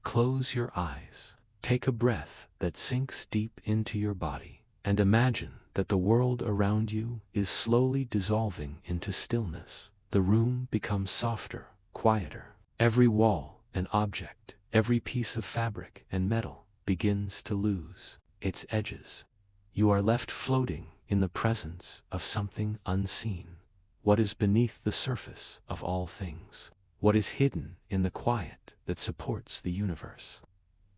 Close your eyes. Take a breath that sinks deep into your body, and imagine that the world around you is slowly dissolving into stillness. The room becomes softer, quieter. Every wall and object, every piece of fabric and metal begins to lose its edges. You are left floating in the presence of something unseen. What is beneath the surface of all things? What is hidden in the quiet that supports the universe?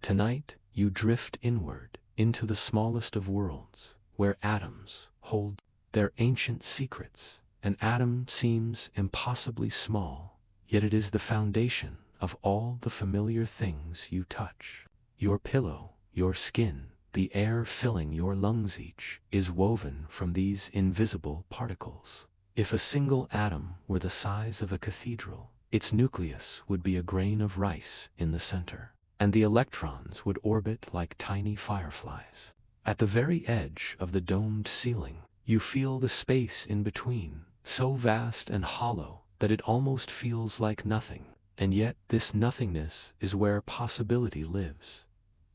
Tonight, you drift inward into the smallest of worlds, where atoms hold their ancient secrets. An atom seems impossibly small, yet it is the foundation of all the familiar things you touch. Your pillow, your skin, the air filling your lungs, each is woven from these invisible particles. If a single atom were the size of a cathedral, its nucleus would be a grain of rice in the center, and the electrons would orbit like tiny fireflies. At the very edge of the domed ceiling, you feel the space in between, so vast and hollow that it almost feels like nothing. And yet this nothingness is where possibility lives.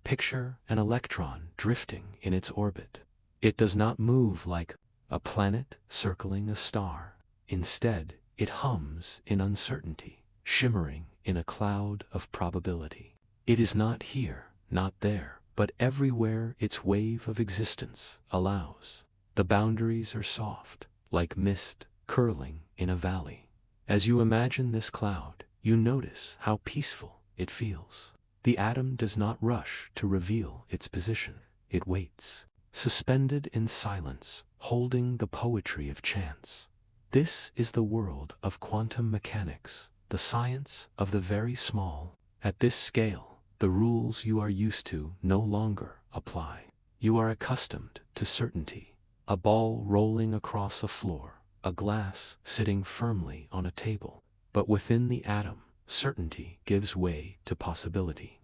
Picture an electron drifting in its orbit. It does not move like a planet circling a star. Instead, it hums in uncertainty, shimmering in a cloud of probability. It is not here, not there, but everywhere its wave of existence allows. The boundaries are soft, like mist curling in a valley. As you imagine this cloud, you notice how peaceful it feels. The atom does not rush to reveal its position. It waits, suspended in silence, holding the poetry of chance. This is the world of quantum mechanics, the science of the very small. At this scale, the rules you are used to no longer apply. You are accustomed to certainty. A ball rolling across a floor, a glass sitting firmly on a table. But within the atom, certainty gives way to possibility.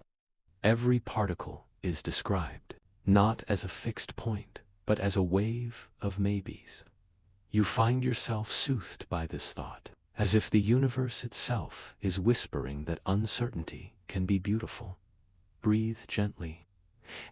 Every particle is described, not as a fixed point, but as a wave of maybes. You find yourself soothed by this thought, as if the universe itself is whispering that uncertainty can be beautiful. Breathe gently.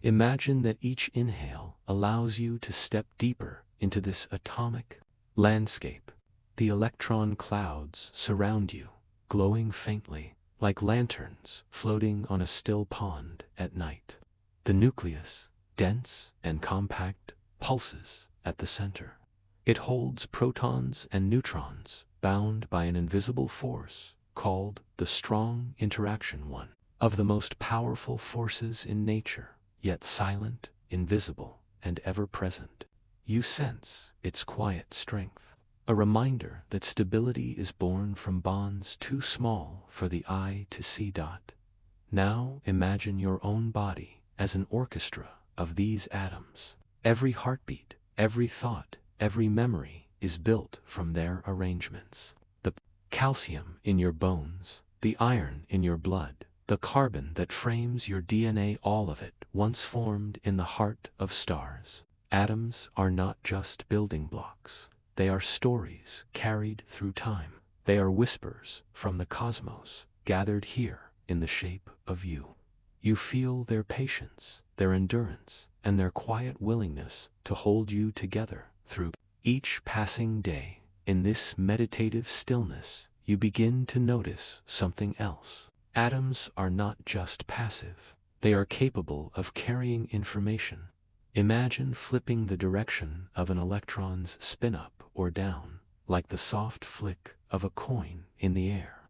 Imagine that each inhale allows you to step deeper into this atomic landscape. The electron clouds surround you, glowing faintly, like lanterns floating on a still pond at night. The nucleus, dense and compact, pulses at the center. It holds protons and neutrons, bound by an invisible force called the strong interaction, one of the most powerful forces in nature, yet silent, invisible, and ever-present. You sense its quiet strength, a reminder that stability is born from bonds too small for the eye to see. Now imagine your own body as an orchestra of these atoms. Every heartbeat, every thought, every memory is built from their arrangements. The calcium in your bones, the iron in your blood, the carbon that frames your DNA, all of it once formed in the heart of stars. Atoms are not just building blocks. They are stories carried through time. They are whispers from the cosmos, gathered here in the shape of you. You feel their patience, their endurance, and their quiet willingness to hold you together through each passing day. In this meditative stillness, you begin to notice something else. Atoms are not just passive. They are capable of carrying information. Imagine flipping the direction of an electron's spin up or down, like the soft flick of a coin in the air.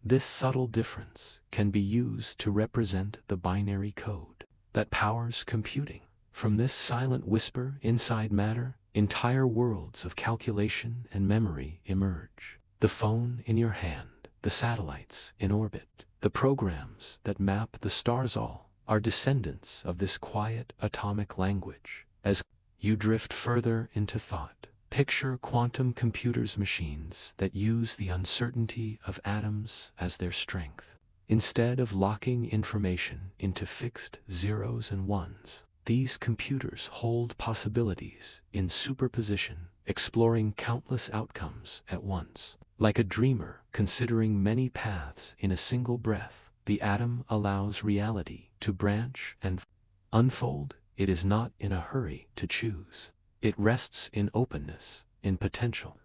This subtle difference can be used to represent the binary code that powers computing. From this silent whisper inside matter, entire worlds of calculation and memory emerge. The phone in your hand, the satellites in orbit, the programs that map the stars, all are descendants of this quiet atomic language. As you drift further into thought, picture quantum computers, machines that use the uncertainty of atoms as their strength. Instead of locking information into fixed zeros and ones, these computers hold possibilities in superposition, exploring countless outcomes at once. Like a dreamer considering many paths in a single breath, the atom allows reality to branch and unfold. It is not in a hurry to choose. It rests in openness, in potential.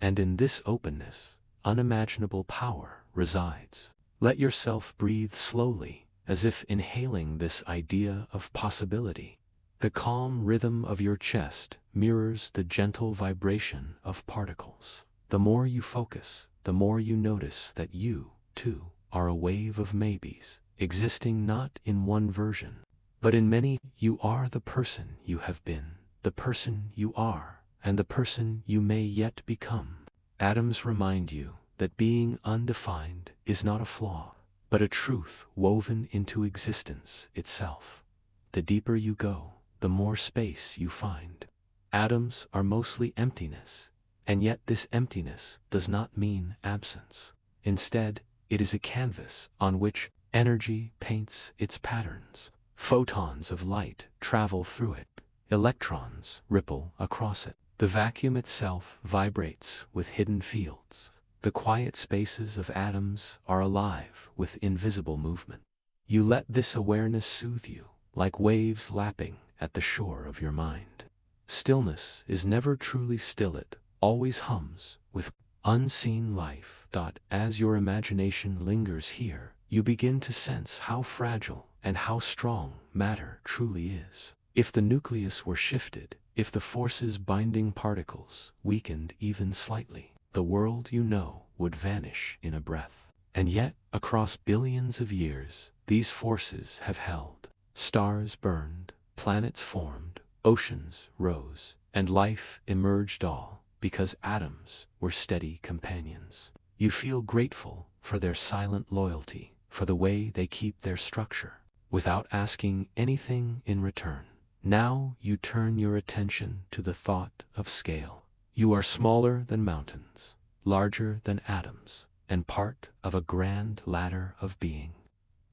And in this openness, unimaginable power resides. Let yourself breathe slowly, as if inhaling this idea of possibility. The calm rhythm of your chest mirrors the gentle vibration of particles. The more you focus, the more you notice that you, too, are a wave of maybes, existing not in one version, but in many. You are the person you have been, the person you are, and the person you may yet become. Atoms remind you that being undefined is not a flaw, but a truth woven into existence itself. The deeper you go, the more space you find. Atoms are mostly emptiness, and yet this emptiness does not mean absence. Instead, it is a canvas on which energy paints its patterns. Photons of light travel through it. Electrons ripple across it. The vacuum itself vibrates with hidden fields. The quiet spaces of atoms are alive with invisible movement. You let this awareness soothe you, like waves lapping at the shore of your mind. Stillness is never truly still, it always hums with unseen life. As your imagination lingers here, you begin to sense how fragile and how strong matter truly is. If the nucleus were shifted, if the forces binding particles weakened even slightly, the world you know would vanish in a breath. And yet, across billions of years, these forces have held. Stars burned, planets formed, oceans rose, and life emerged, all because atoms were steady companions. You feel grateful for their silent loyalty, for the way they keep their structure, without asking anything in return. Now you turn your attention to the thought of scale. You are smaller than mountains, larger than atoms, and part of a grand ladder of being.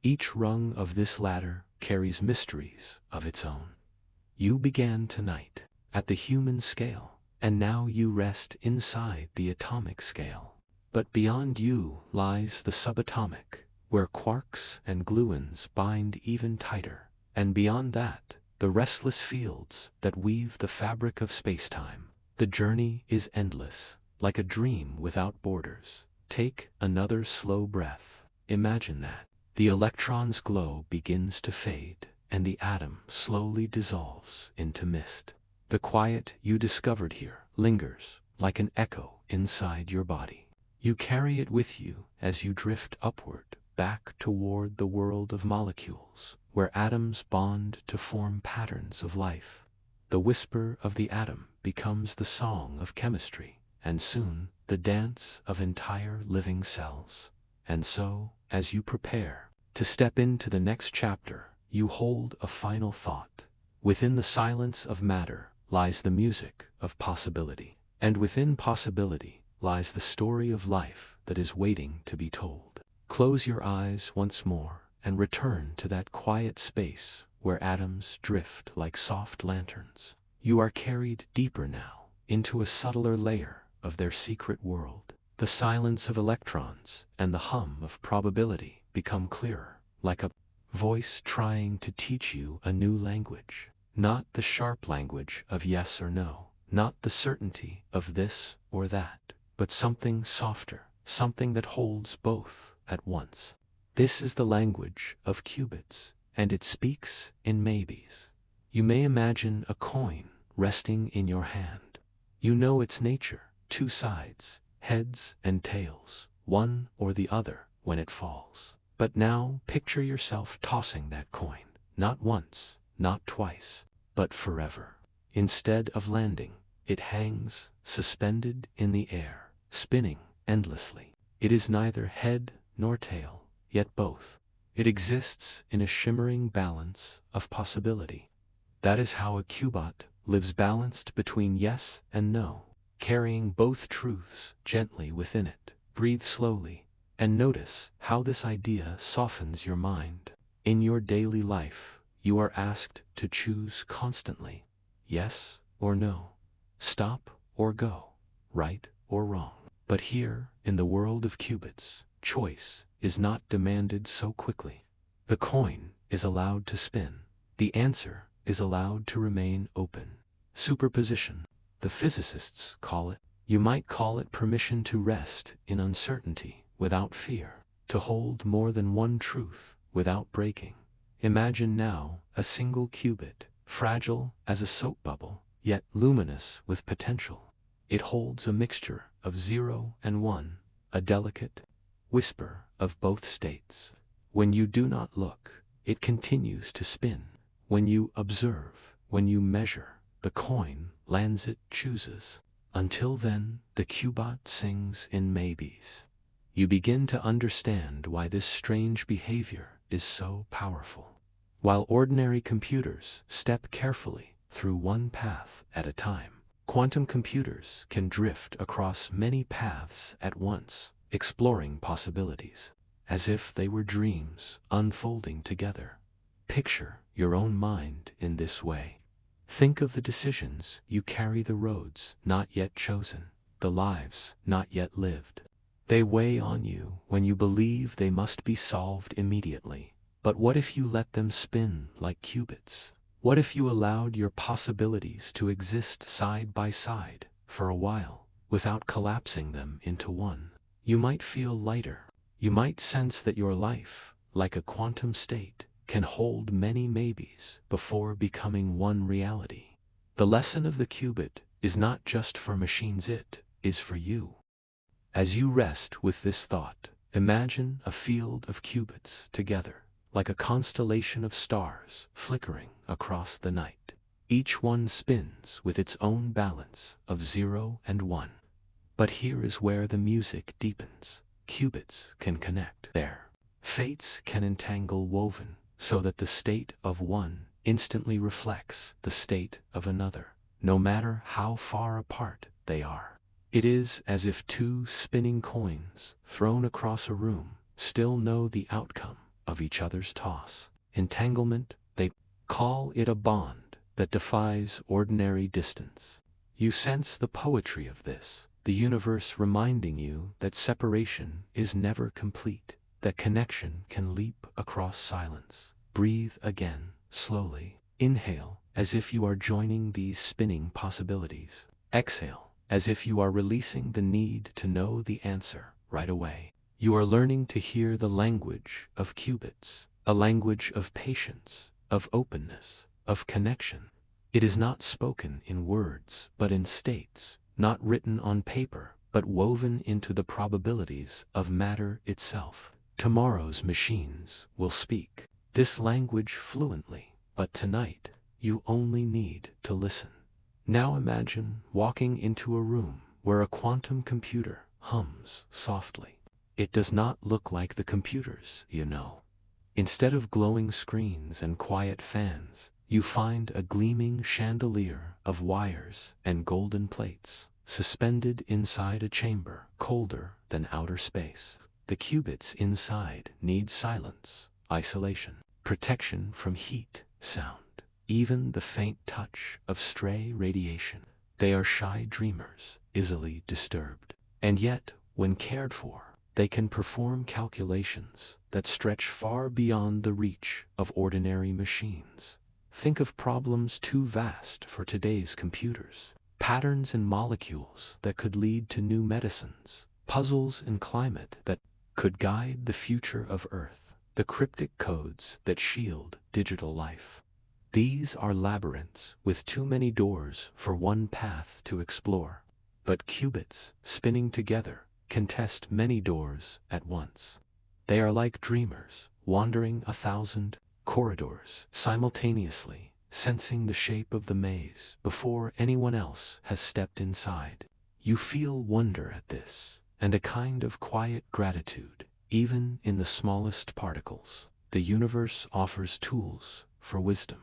Each rung of this ladder carries mysteries of its own. You began tonight at the human scale, and now you rest inside the atomic scale. But beyond you lies the subatomic, where quarks and gluons bind even tighter, and beyond that, the restless fields that weave the fabric of spacetime. The journey is endless, like a dream without borders. Take another slow breath. Imagine that. The electron's glow begins to fade, and the atom slowly dissolves into mist. The quiet you discovered here lingers like an echo inside your body. You carry it with you as you drift upward, back toward the world of molecules, where atoms bond to form patterns of life. The whisper of the atom becomes the song of chemistry, and soon the dance of entire living cells. And so, as you prepare to step into the next chapter, you hold a final thought. Within the silence of matter lies the music of possibility, and within possibility lies the story of life that is waiting to be told. Close your eyes once more and return to that quiet space where atoms drift like soft lanterns. You are carried deeper now into a subtler layer of their secret world. The silence of electrons and the hum of probability become clearer, like a voice trying to teach you a new language. Not the sharp language of yes or no, not the certainty of this or that, but something softer, something that holds both at once. This is the language of qubits, and it speaks in maybes. You may imagine a coin resting in your hand. You know its nature, two sides, heads and tails, one or the other when it falls. But now picture yourself tossing that coin, not once, not twice, but forever. Instead of landing, it hangs, suspended in the air, spinning endlessly. It is neither head nor tail, yet both. It exists in a shimmering balance of possibility. That is how a qubit lives, balanced between yes and no, carrying both truths gently within it. Breathe slowly, and notice how this idea softens your mind. In your daily life, you are asked to choose constantly, yes or no, stop or go, right or wrong. But here, in the world of qubits, choice is not demanded so quickly. The coin is allowed to spin. The answer is allowed to remain open. Superposition, the physicists call it. You might call it permission to rest in uncertainty without fear, to hold more than one truth without breaking. Imagine now a single qubit, fragile as a soap bubble, yet luminous with potential. It holds a mixture of 0 and 1, a delicate whisper of both states. When you do not look, it continues to spin. When you observe, when you measure, the coin lands it chooses. Until then, the qubit sings in maybes. You begin to understand why this strange behavior is so powerful. While ordinary computers step carefully through one path at a time, quantum computers can drift across many paths at once, exploring possibilities, as if they were dreams unfolding together. Picture your own mind in this way. Think of the decisions you carry, the roads not yet chosen, the lives not yet lived. They weigh on you when you believe they must be solved immediately. But what if you let them spin like qubits? What if you allowed your possibilities to exist side by side for a while, without collapsing them into one? You might feel lighter. You might sense that your life, like a quantum state, can hold many maybes before becoming one reality. The lesson of the qubit is not just for machines, it is for you. As you rest with this thought, imagine a field of qubits together, like a constellation of stars flickering across the night. Each one spins with its own balance of 0 and 1. But here is where the music deepens. Qubits can connect. Their fates can entangle, woven, so that the state of one instantly reflects the state of another, no matter how far apart they are. It is as if two spinning coins thrown across a room still know the outcome of each other's toss. Entanglement, they call it, a bond that defies ordinary distance. You sense the poetry of this, the universe reminding you that separation is never complete, that connection can leap across silence. Breathe again, slowly. Inhale, as if you are joining these spinning possibilities. Exhale, as if you are releasing the need to know the answer right away. You are learning to hear the language of qubits, a language of patience, of openness, of connection. It is not spoken in words, but in states, not written on paper, but woven into the probabilities of matter itself. Tomorrow's machines will speak this language fluently, but tonight, you only need to listen. Now imagine walking into a room where a quantum computer hums softly. It does not look like the computers you know. Instead of glowing screens and quiet fans, you find a gleaming chandelier of wires and golden plates, suspended inside a chamber colder than outer space. The qubits inside need silence, isolation, protection from heat, sound, even the faint touch of stray radiation. They are shy dreamers, easily disturbed. And yet, when cared for, they can perform calculations that stretch far beyond the reach of ordinary machines. Think of problems too vast for today's computers. Patterns in molecules that could lead to new medicines. Puzzles in climate that could guide the future of Earth. The cryptic codes that shield digital life. These are labyrinths with too many doors for one path to explore. But qubits, spinning together, can test many doors at once. They are like dreamers, wandering 1,000 corridors simultaneously, sensing the shape of the maze before anyone else has stepped inside. You feel wonder at this, and a kind of quiet gratitude, even in the smallest particles. The universe offers tools for wisdom.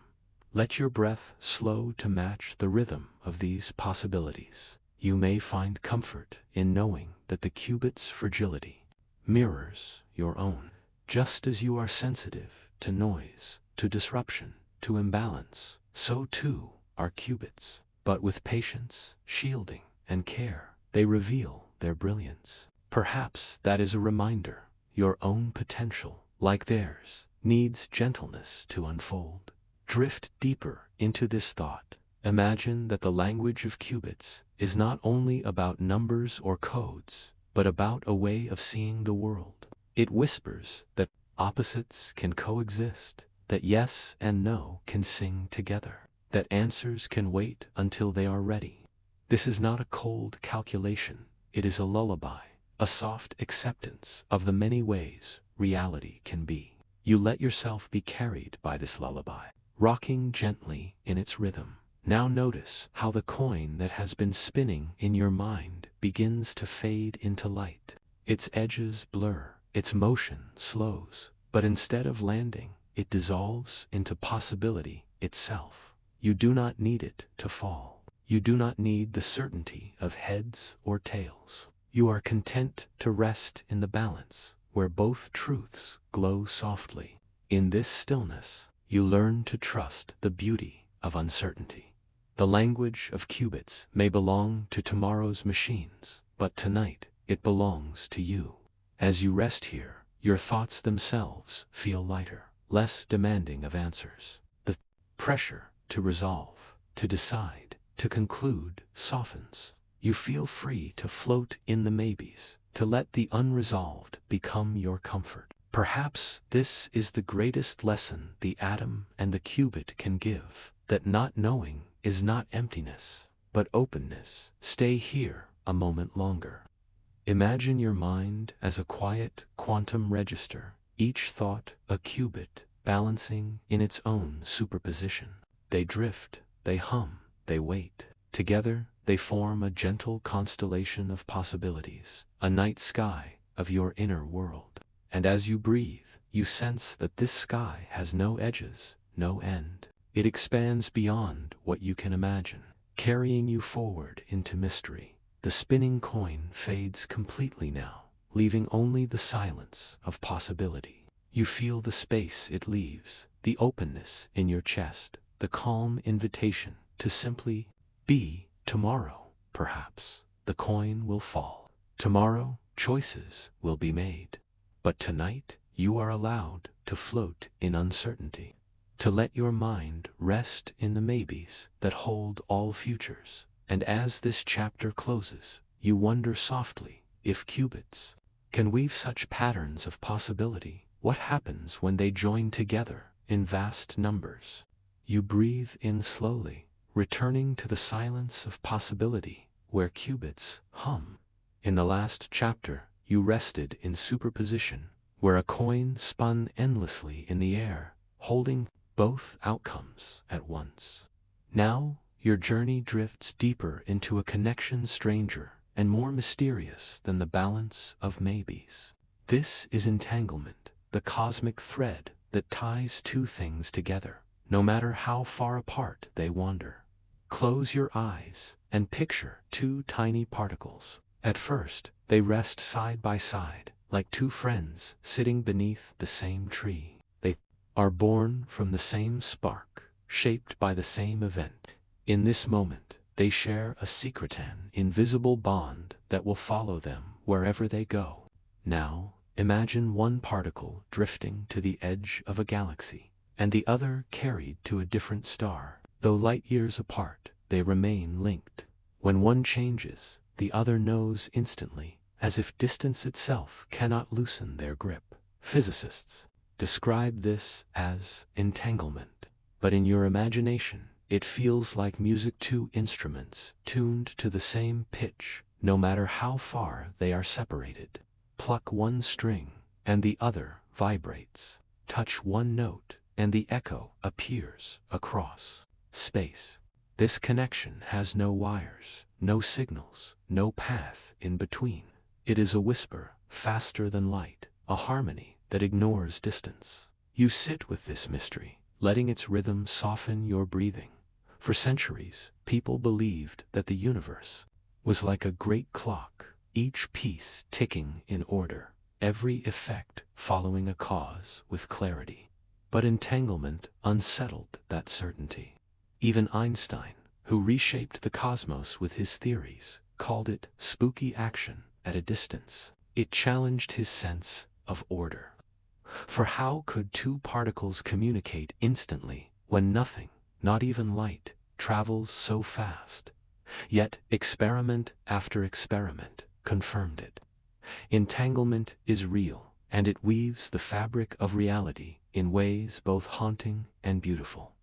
Let your breath slow to match the rhythm of these possibilities. You may find comfort in knowing that the qubit's fragility mirrors your own. Just as you are sensitive to noise, to disruption, to imbalance, so too are qubits. But with patience, shielding, and care, they reveal their brilliance. Perhaps that is a reminder. your own potential, like theirs, needs gentleness to unfold. Drift deeper into this thought. Imagine that the language of qubits is not only about numbers or codes, but about a way of seeing the world. It whispers that opposites can coexist, that yes and no can sing together, that answers can wait until they are ready. This is not a cold calculation, it is a lullaby, a soft acceptance of the many ways reality can be. You let yourself be carried by this lullaby, rocking gently in its rhythm. Now notice how the coin that has been spinning in your mind begins to fade into light. Its edges blur, its motion slows, but instead of landing, it dissolves into possibility itself. You do not need it to fall. You do not need the certainty of heads or tails. You are content to rest in the balance, where both truths glow softly. In this stillness, you learn to trust the beauty of uncertainty. The language of qubits may belong to tomorrow's machines, but tonight it belongs to you. As you rest here, your thoughts themselves feel lighter, less demanding of answers. The pressure to resolve, to decide, to conclude softens. You feel free to float in the maybes, to let the unresolved become your comfort. Perhaps this is the greatest lesson the atom and the qubit can give, that not knowing is not emptiness, but openness. Stay here a moment longer. Imagine your mind as a quiet quantum register, each thought a qubit, balancing in its own superposition. They drift, they hum, they wait. Together, they form a gentle constellation of possibilities, a night sky of your inner world. And as you breathe, you sense that this sky has no edges, no end. It expands beyond what you can imagine, carrying you forward into mystery. The spinning coin fades completely now, leaving only the silence of possibility. You feel the space it leaves, the openness in your chest, the calm invitation to simply be. Tomorrow, perhaps, the coin will fall. Tomorrow, choices will be made. But tonight, you are allowed to float in uncertainty, to let your mind rest in the maybes that hold all futures. And as this chapter closes, you wonder softly, if qubits can weave such patterns of possibility, what happens when they join together in vast numbers? You breathe in slowly, returning to the silence of possibility, where qubits hum. In the last chapter, you rested in superposition, where a coin spun endlessly in the air, holding both outcomes at once. Now, your journey drifts deeper into a connection stranger and more mysterious than the balance of maybes. This is entanglement, the cosmic thread that ties two things together, no matter how far apart they wander. Close your eyes and picture two tiny particles. At first, they rest side by side, like two friends sitting beneath the same tree. They are born from the same spark, shaped by the same event. In this moment, they share a secret, an invisible bond that will follow them wherever they go. Now, imagine one particle drifting to the edge of a galaxy, and the other carried to a different star. Though light years apart, they remain linked. When one changes, the other knows instantly, as if distance itself cannot loosen their grip. Physicists describe this as entanglement, but in your imagination, it feels like music, two instruments tuned to the same pitch, no matter how far they are separated. Pluck one string, and the other vibrates. Touch one note, and the echo appears across space. This connection has no wires, no signals, no path in between. It is a whisper, faster than light, a harmony that ignores distance. You sit with this mystery, letting its rhythm soften your breathing. For centuries, people believed that the universe was like a great clock, each piece ticking in order, every effect following a cause with clarity. But entanglement unsettled that certainty. Even Einstein, who reshaped the cosmos with his theories, called it spooky action at a distance. It challenged his sense of order. For how could two particles communicate instantly when nothing, not even light, travels so fast? Yet experiment after experiment confirmed it. Entanglement is real, and it weaves the fabric of reality in ways both haunting and beautiful.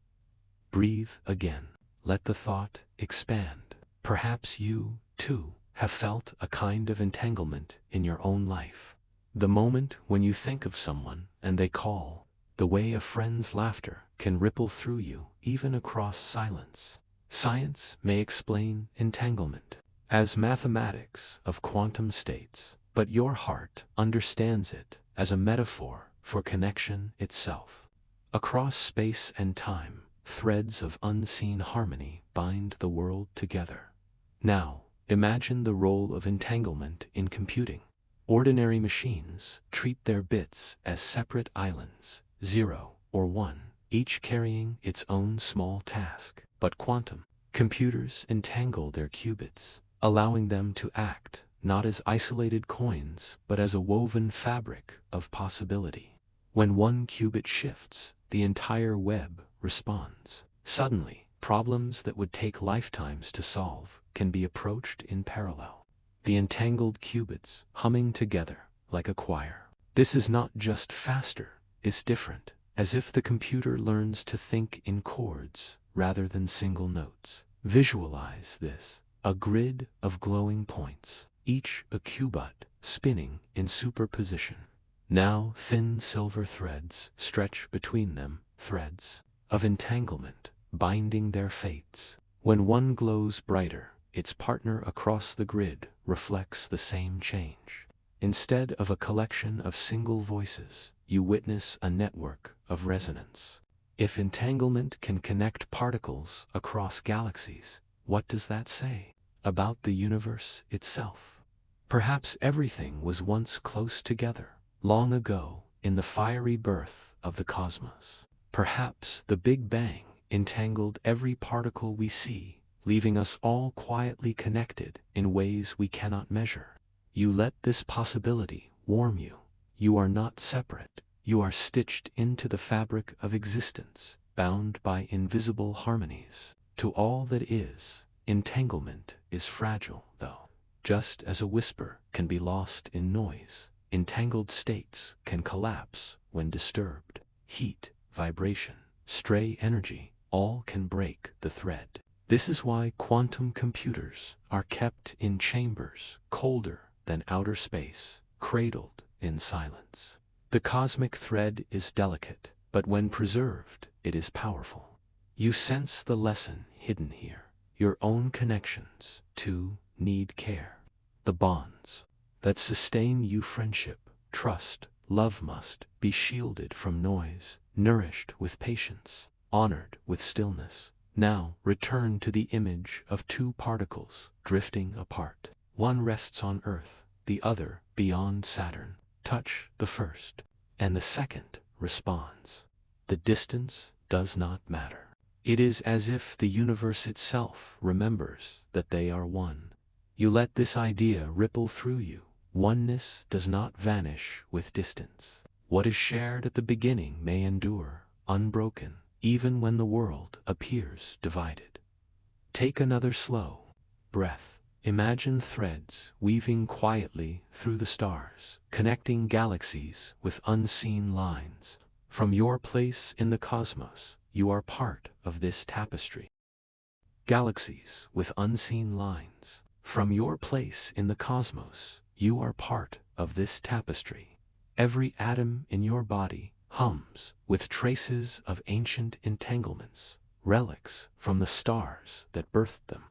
Breathe again. Let the thought expand. Perhaps you, too, have felt a kind of entanglement in your own life. The moment when you think of someone and they call, the way a friend's laughter can ripple through you, even across silence. Science may explain entanglement as mathematics of quantum states, but your heart understands it as a metaphor for connection itself. Across space and time, threads of unseen harmony bind the world together. Now, imagine the role of entanglement in computing. Ordinary machines treat their bits as separate islands, 0 or 1, each carrying its own small task. But quantum computers entangle their qubits, allowing them to act not as isolated coins but as a woven fabric of possibility. When one qubit shifts, the entire web responds. Suddenly, problems that would take lifetimes to solve can be approached in parallel. The entangled qubits humming together like a choir. This is not just faster, it's different, as if the computer learns to think in chords rather than single notes. Visualize this: a grid of glowing points, each a qubit spinning in superposition. Now thin silver threads stretch between them, threads of entanglement, binding their fates. When one glows brighter, its partner across the grid reflects the same change. Instead of a collection of single voices, you witness a network of resonance. If entanglement can connect particles across galaxies, what does that say about the universe itself? Perhaps everything was once close together, long ago, in the fiery birth of the cosmos. Perhaps the Big Bang entangled every particle we see, leaving us all quietly connected in ways we cannot measure. You let this possibility warm you. You are not separate. You are stitched into the fabric of existence, bound by invisible harmonies. To all that is, entanglement is fragile, though. Just as a whisper can be lost in noise, entangled states can collapse when disturbed. Heat, vibration, stray energy, all can break the thread. This is why quantum computers are kept in chambers colder than outer space, cradled in silence. The cosmic thread is delicate, but when preserved, it is powerful. You sense the lesson hidden here. Your own connections, too, need care. The bonds that sustain you, friendship, trust, love, must be shielded from noise, nourished with patience, honored with stillness. Now return to the image of two particles drifting apart. One rests on Earth, the other beyond Saturn. Touch the first, and the second responds. The distance does not matter. It is as if the universe itself remembers that they are one. You let this idea ripple through you. Oneness does not vanish with distance. What is shared at the beginning may endure, unbroken, even when the world appears divided. Take another slow breath. Imagine threads weaving quietly through the stars, connecting galaxies with unseen lines. From your place in the cosmos, you are part of this tapestry. Galaxies with unseen lines. From your place in the cosmos, you are part of this tapestry. Every atom in your body hums with traces of ancient entanglements, relics from the stars that birthed them.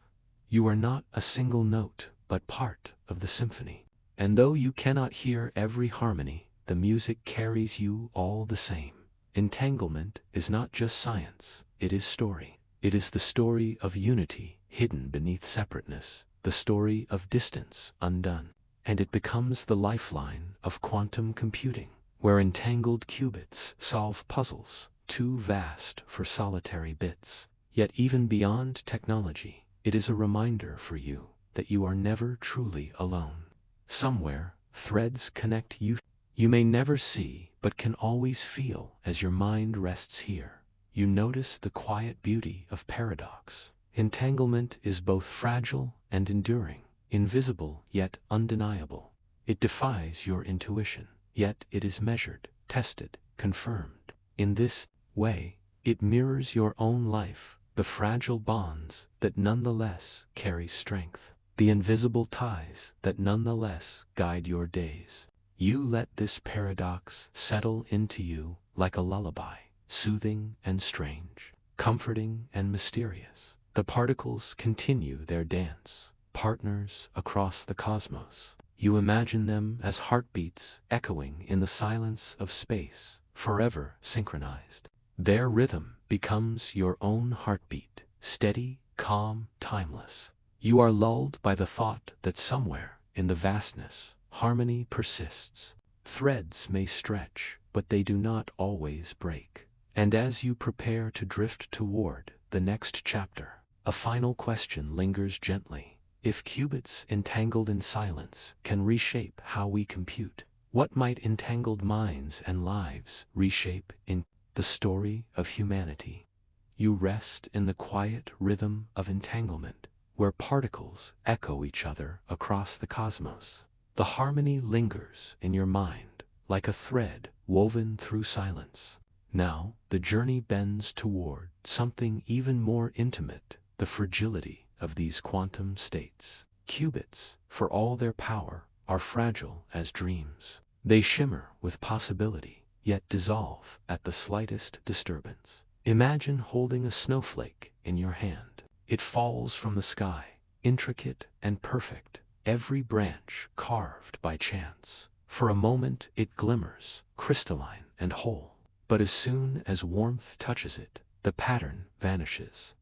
You are not a single note, but part of the symphony. And though you cannot hear every harmony, the music carries you all the same. Entanglement is not just science, it is story. It is the story of unity hidden beneath separateness, the story of distance undone. And it becomes the lifeline of quantum computing, where entangled qubits solve puzzles too vast for solitary bits. Yet even beyond technology, it is a reminder for you that you are never truly alone. Somewhere, threads connect you. you may never see but can always feel as your mind rests here. You notice the quiet beauty of paradox. Entanglement is both fragile and enduring, invisible yet undeniable. It defies your intuition, yet it is measured, tested, confirmed. In this way, it mirrors your own life, the fragile bonds that nonetheless carry strength, the invisible ties that nonetheless guide your days. You let this paradox settle into you like a lullaby, soothing and strange, comforting and mysterious. The particles continue their dance, partners across the cosmos. You imagine them as heartbeats echoing in the silence of space, forever synchronized. Their rhythm becomes your own heartbeat, steady, calm, timeless. You are lulled by the thought that somewhere in the vastness, harmony persists. Threads may stretch, but they do not always break. And as you prepare to drift toward the next chapter, a final question lingers gently. If qubits entangled in silence can reshape how we compute, what might entangled minds and lives reshape in the story of humanity? You rest in the quiet rhythm of entanglement, where particles echo each other across the cosmos. The harmony lingers in your mind, like a thread woven through silence. Now, the journey bends toward something even more intimate, the fragility of these quantum states. Qubits, for all their power, are fragile as dreams. They shimmer with possibility, yet dissolve at the slightest disturbance. Imagine holding a snowflake in your hand. It falls from the sky, intricate and perfect, every branch carved by chance. For a moment it glimmers, crystalline and whole. But as soon as warmth touches it, the pattern vanishes.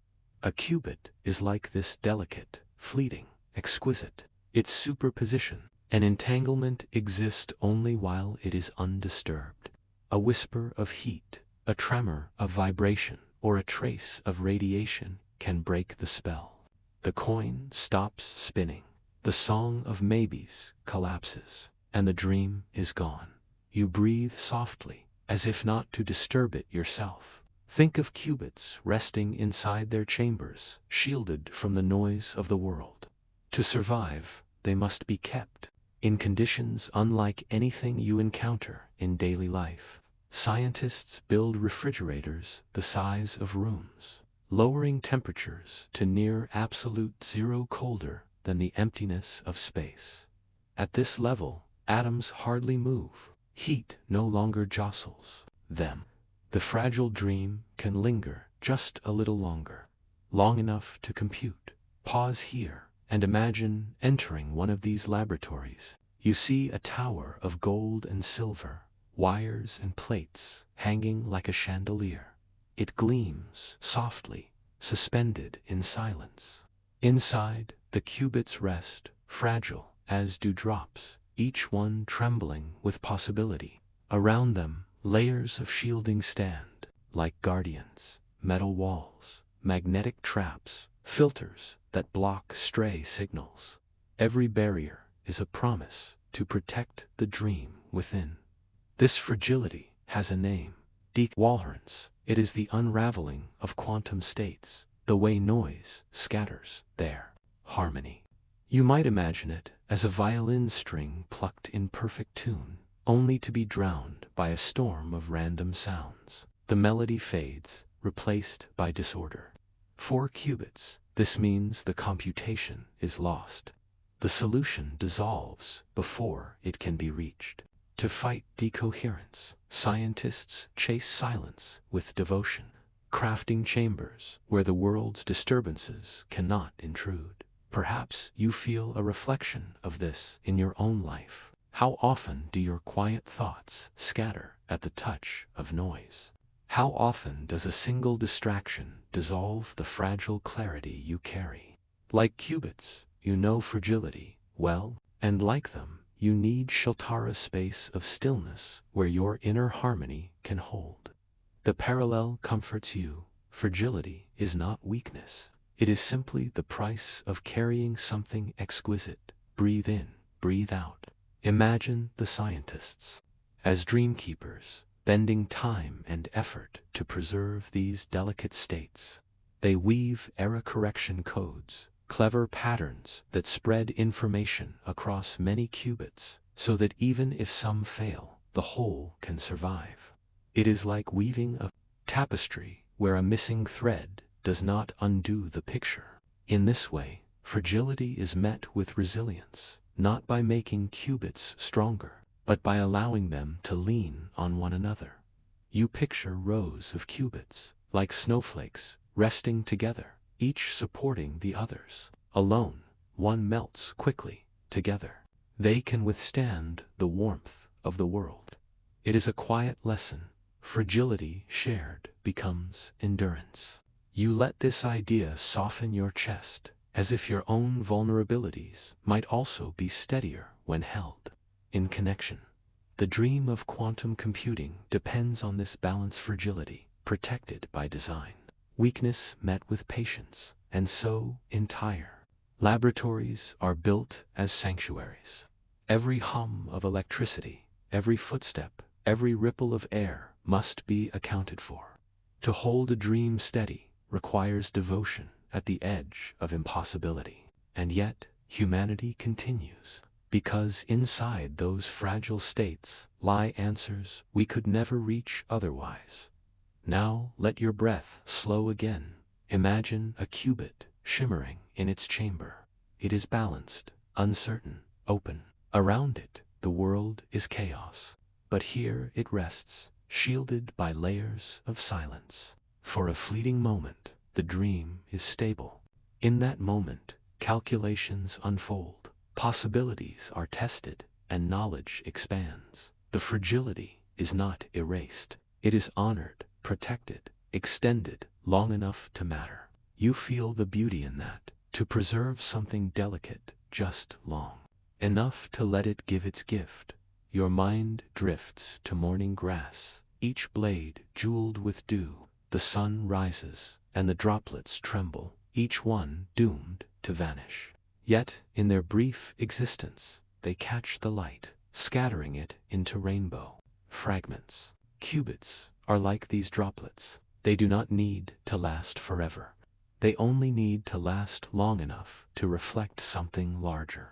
A qubit is like this, delicate, fleeting, exquisite. Its superposition, an entanglement, exists only while it is undisturbed. A whisper of heat, a tremor of vibration, or a trace of radiation can break the spell. The coin stops spinning. The song of maybes collapses, and the dream is gone. You breathe softly, as if not to disturb it yourself. Think of qubits resting inside their chambers, shielded from the noise of the world. To survive, they must be kept in conditions unlike anything you encounter in daily life. Scientists build refrigerators the size of rooms, lowering temperatures to near absolute zero, colder than the emptiness of space. At this level, atoms hardly move. Heat no longer jostles them. The fragile dream can linger just a little longer, long enough to compute. Pause here and imagine entering one of these laboratories. You see a tower of gold and silver, wires and plates hanging like a chandelier. It gleams softly, suspended in silence. Inside, the qubits rest, fragile as dewdrops, each one trembling with possibility. Around them, layers of shielding stand, like guardians, metal walls, magnetic traps, filters that block stray signals. Every barrier is a promise to protect the dream within. This fragility has a name, decoherence. It is the unraveling of quantum states, the way noise scatters their harmony. You might imagine it as a violin string plucked in perfect tune, only to be drowned by a storm of random sounds. The melody fades, replaced by disorder. 4 qubits, this means the computation is lost. The solution dissolves before it can be reached. To fight decoherence, scientists chase silence with devotion, crafting chambers where the world's disturbances cannot intrude. Perhaps you feel a reflection of this in your own life. How often do your quiet thoughts scatter at the touch of noise? How often does a single distraction dissolve the fragile clarity you carry? Like qubits, you know fragility well, and like them, you need Sheltara space of stillness where your inner harmony can hold. The parallel comforts you. Fragility is not weakness. It is simply the price of carrying something exquisite. Breathe in, breathe out. Imagine the scientists. as dreamkeepers, bending time and effort to preserve these delicate states. They weave error correction codes, clever patterns that spread information across many qubits, so that even if some fail, the whole can survive. It is like weaving a tapestry where a missing thread does not undo the picture. In this way, fragility is met with resilience, not by making qubits stronger, but by allowing them to lean on one another. You picture rows of qubits, like snowflakes, resting together, each supporting the others. Alone, one melts quickly. Together, they can withstand the warmth of the world. It is a quiet lesson. Fragility shared becomes endurance. You let this idea soften your chest, as if your own vulnerabilities might also be steadier when held in connection. The dream of quantum computing depends on this balanced fragility, protected by design. Weakness met with patience, and so entire laboratories are built as sanctuaries. Every hum of electricity, every footstep, every ripple of air must be accounted for. To hold a dream steady requires devotion at the edge of impossibility. And yet, humanity continues, because inside those fragile states lie answers we could never reach otherwise. Now let your breath slow again. Imagine a qubit shimmering in its chamber. It is balanced, uncertain, open. Around it, the world is chaos. But here it rests, shielded by layers of silence. For a fleeting moment, the dream is stable. In that moment, calculations unfold, possibilities are tested, and knowledge expands. The fragility is not erased. It is honored, protected, extended long enough to matter. You feel the beauty in that, to preserve something delicate just long enough to let it give its gift. Your mind drifts to morning grass, each blade jeweled with dew. The sun rises, and the droplets tremble, each one doomed to vanish. Yet, in their brief existence, they catch the light, scattering it into rainbow fragments. Qubits are like these droplets. They do not need to last forever. They only need to last long enough to reflect something larger.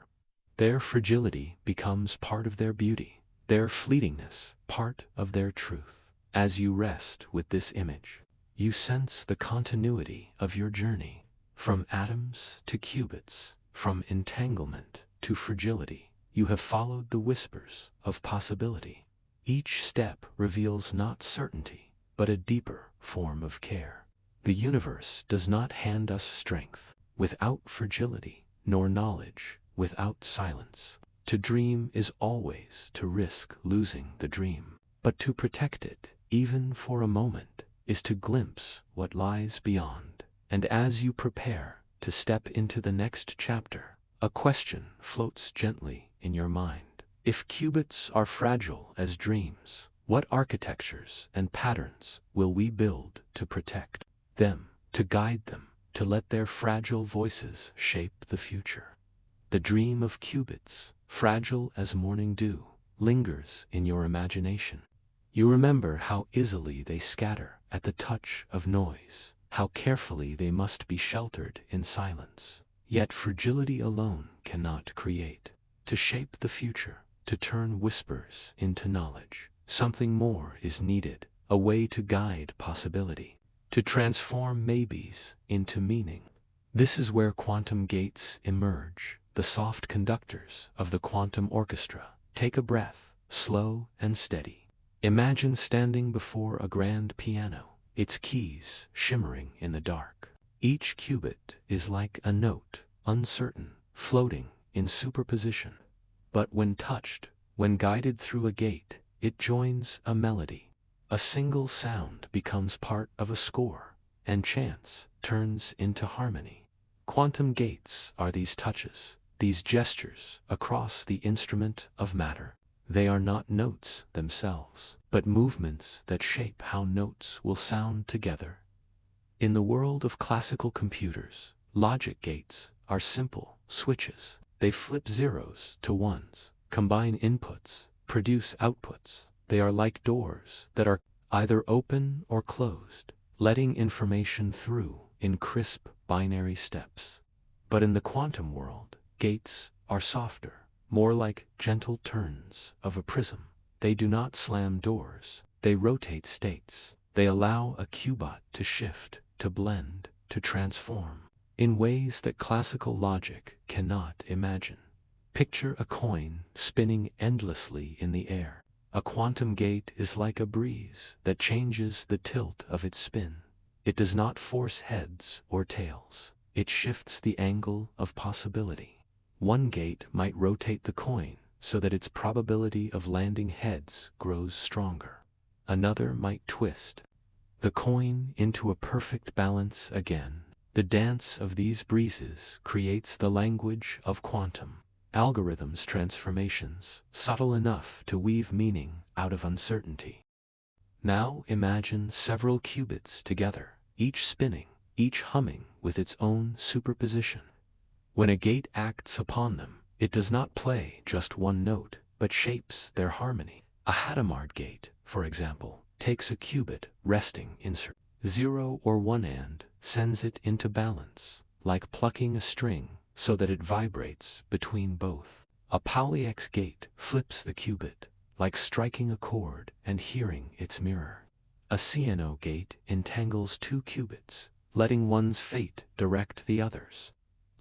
Their fragility becomes part of their beauty, their fleetingness part of their truth. As you rest with this image, you sense the continuity of your journey, from atoms to qubits, from entanglement to fragility. You have followed the whispers of possibility. Each step reveals not certainty, but a deeper form of care. The universe does not hand us strength without fragility, nor knowledge without silence. To dream is always to risk losing the dream, but to protect it, even for a moment, is to glimpse what lies beyond. And as you prepare to step into the next chapter, a question floats gently in your mind. If qubits are fragile as dreams, what architectures and patterns will we build to protect them, to guide them, to let their fragile voices shape the future? The dream of qubits, fragile as morning dew, lingers in your imagination. You remember how easily they scatter at the touch of noise, how carefully they must be sheltered in silence. Yet fragility alone cannot create. To shape the future, to turn whispers into knowledge, something more is needed, a way to guide possibility, to transform maybes into meaning. This is where quantum gates emerge, the soft conductors of the quantum orchestra. Take a breath, slow and steady. Imagine standing before a grand piano, its keys shimmering in the dark. Each qubit is like a note, uncertain, floating in superposition. But when touched, when guided through a gate, it joins a melody. A single sound becomes part of a score, and chance turns into harmony. Quantum gates are these touches, these gestures across the instrument of matter. They are not notes themselves, but movements that shape how notes will sound together. In the world of classical computers, logic gates are simple switches. They flip zeros to ones, combine inputs, produce outputs. They are like doors that are either open or closed, letting information through in crisp binary steps. But in the quantum world, gates are softer, more like gentle turns of a prism. They do not slam doors, they rotate states. They allow a qubit to shift, to blend, to transform, in ways that classical logic cannot imagine. Picture a coin spinning endlessly in the air. A quantum gate is like a breeze that changes the tilt of its spin. It does not force heads or tails. It shifts the angle of possibility. One gate might rotate the coin so that its probability of landing heads grows stronger. Another might twist the coin into a perfect balance again. The dance of these breezes creates the language of quantum algorithms, transformations, subtle enough to weave meaning out of uncertainty. Now imagine several qubits together, each spinning, each humming with its own superposition. When a gate acts upon them, it does not play just one note, but shapes their harmony. A Hadamard gate, for example, takes a qubit resting in 0 or 1 and sends it into balance, like plucking a string so that it vibrates between both. A Pauli X gate flips the qubit, like striking a chord and hearing its mirror. A CNO gate entangles two qubits, letting one's fate direct the others.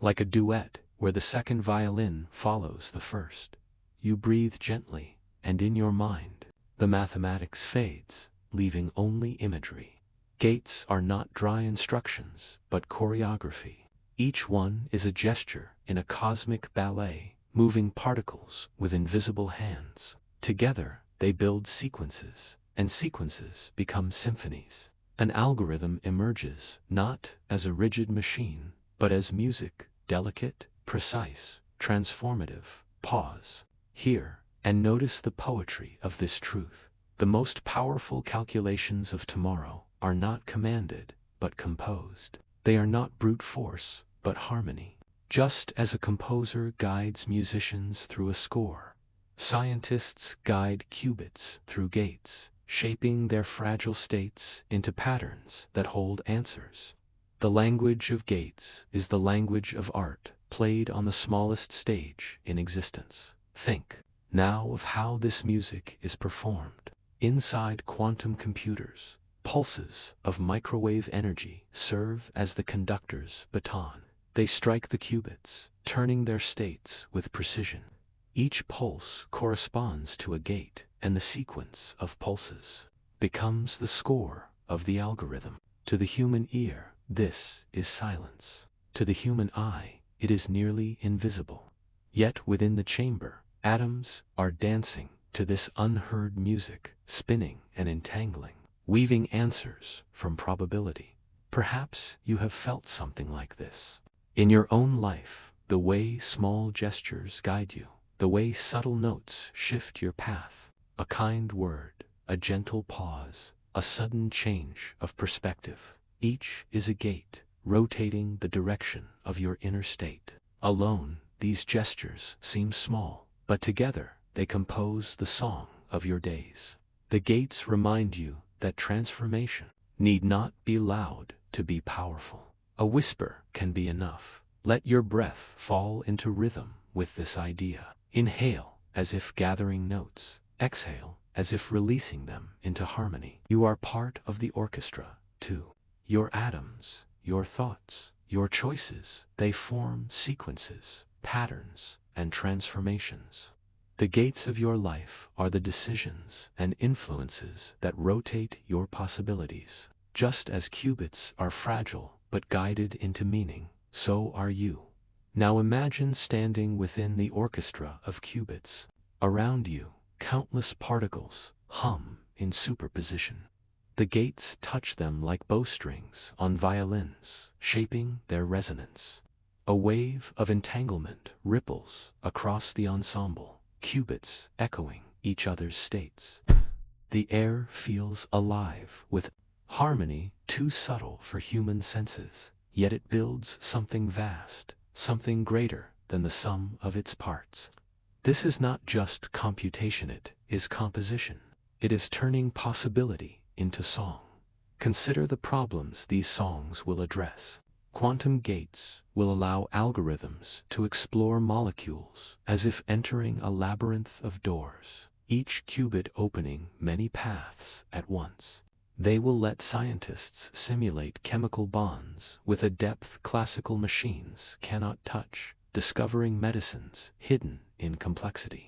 Like a duet where the second violin follows the first. You breathe gently, and in your mind, the mathematics fades, leaving only imagery. Gates are not dry instructions, but choreography. Each one is a gesture in a cosmic ballet, moving particles with invisible hands. Together, they build sequences, and sequences become symphonies. An algorithm emerges not as a rigid machine, but as music, delicate, precise, transformative. Pause here and notice the poetry of this truth. The most powerful calculations of tomorrow are not commanded, but composed. They are not brute force, but harmony. Just as a composer guides musicians through a score, scientists guide qubits through gates, shaping their fragile states into patterns that hold answers. The language of gates is the language of art, played on the smallest stage in existence. Think now of how this music is performed. Inside quantum computers, pulses of microwave energy serve as the conductor's baton. They strike the qubits, turning their states with precision. Each pulse corresponds to a gate, and the sequence of pulses becomes the score of the algorithm. To the human ear, this is silence. To the human eye, it is nearly invisible. Yet within the chamber, atoms are dancing to this unheard music, spinning and entangling, weaving answers from probability. Perhaps you have felt something like this in your own life, the way small gestures guide you, the way subtle notes shift your path. A kind word, a gentle pause, a sudden change of perspective. Each is a gate, rotating the direction of your inner state. Alone, these gestures seem small, but together they compose the song of your days. The gates remind you that transformation need not be loud to be powerful. A whisper can be enough. Let your breath fall into rhythm with this idea. Inhale as if gathering notes. Exhale as if releasing them into harmony. You are part of the orchestra, too. Your atoms, your thoughts, your choices, they form sequences, patterns, and transformations. The gates of your life are the decisions and influences that rotate your possibilities. Just as qubits are fragile but guided into meaning, so are you. Now imagine standing within the orchestra of qubits. Around you, countless particles hum in superposition. The gates touch them like bowstrings on violins, shaping their resonance. A wave of entanglement ripples across the ensemble, qubits echoing each other's states. The air feels alive with harmony too subtle for human senses, yet it builds something vast, something greater than the sum of its parts. This is not just computation, it is composition. It is turning possibility into song. Consider the problems these songs will address. Quantum gates will allow algorithms to explore molecules as if entering a labyrinth of doors, each qubit opening many paths at once. They will let scientists simulate chemical bonds with a depth classical machines cannot touch, discovering medicines hidden in complexity.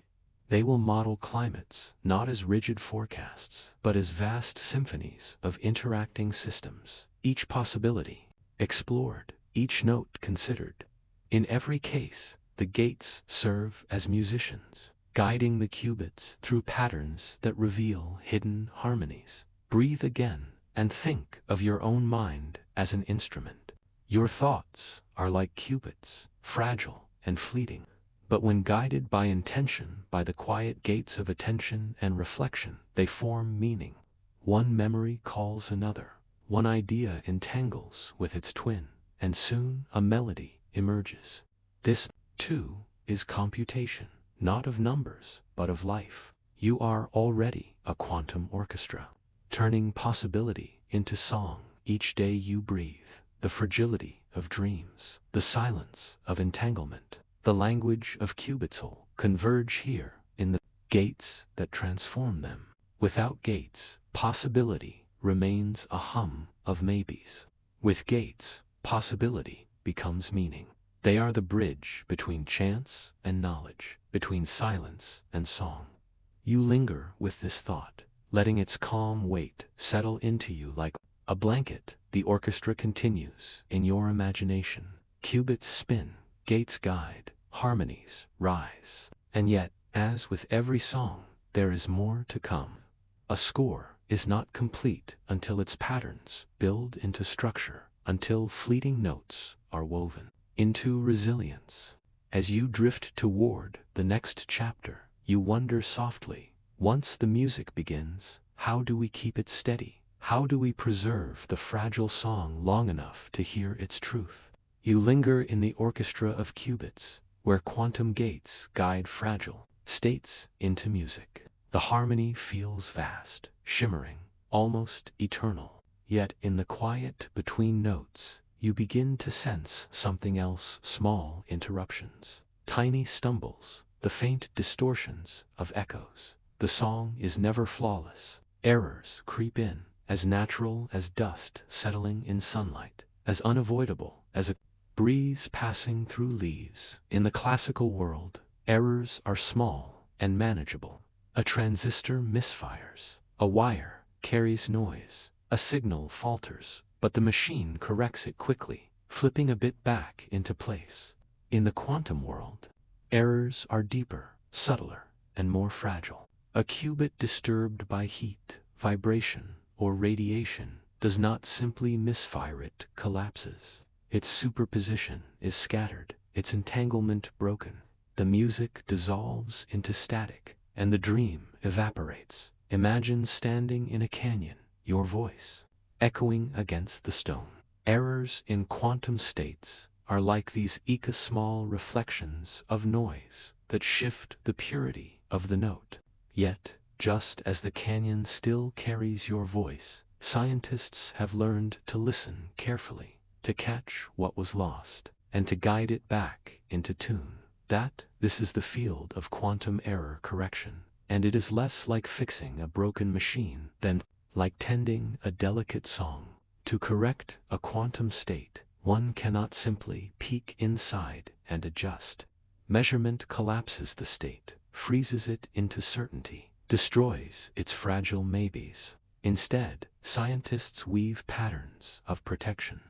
They will model climates not as rigid forecasts, but as vast symphonies of interacting systems, each possibility explored, each note considered. In every case, the gates serve as musicians, guiding the qubits through patterns that reveal hidden harmonies. Breathe again and think of your own mind as an instrument. Your thoughts are like qubits, fragile and fleeting. But when guided by intention, by the quiet gates of attention and reflection, they form meaning. One memory calls another. One idea entangles with its twin, and soon a melody emerges. This, too, is computation, not of numbers, but of life. You are already a quantum orchestra, turning possibility into song each day you breathe. The fragility of dreams, the silence of entanglement, the language of qubits all converge here in the gates that transform them. Without gates, possibility remains a hum of maybes. With gates, possibility becomes meaning. They are the bridge between chance and knowledge, between silence and song. You linger with this thought, letting its calm weight settle into you like a blanket. The orchestra continues in your imagination. Qubits spin, gates guide, harmonies rise. And yet, as with every song, there is more to come. A score is not complete until its patterns build into structure, until fleeting notes are woven into resilience. As you drift toward the next chapter, you wonder softly, once the music begins, how do we keep it steady? How do we preserve the fragile song long enough to hear its truth? You linger in the orchestra of qubits, where quantum gates guide fragile states into music. The harmony feels vast, shimmering, almost eternal. Yet in the quiet between notes, you begin to sense something else: small interruptions, tiny stumbles, the faint distortions of echoes. The song is never flawless. Errors creep in, as natural as dust settling in sunlight, as unavoidable as a breeze passing through leaves. In the classical world, errors are small and manageable. A transistor misfires, a wire carries noise, a signal falters, but the machine corrects it quickly, flipping a bit back into place. In the quantum world, errors are deeper, subtler, and more fragile. A qubit disturbed by heat, vibration, or radiation does not simply misfire, it collapses. Its superposition is scattered, its entanglement broken. The music dissolves into static, and the dream evaporates. Imagine standing in a canyon, your voice echoing against the stone. Errors in quantum states are like these small reflections of noise that shift the purity of the note. Yet, just as the canyon still carries your voice, scientists have learned to listen carefully, to catch what was lost, and to guide it back into tune. This is the field of quantum error correction, and it is less like fixing a broken machine than like tending a delicate song. To correct a quantum state, one cannot simply peek inside and adjust. Measurement collapses the state, freezes it into certainty, destroys its fragile maybes. Instead, scientists weave patterns of protection.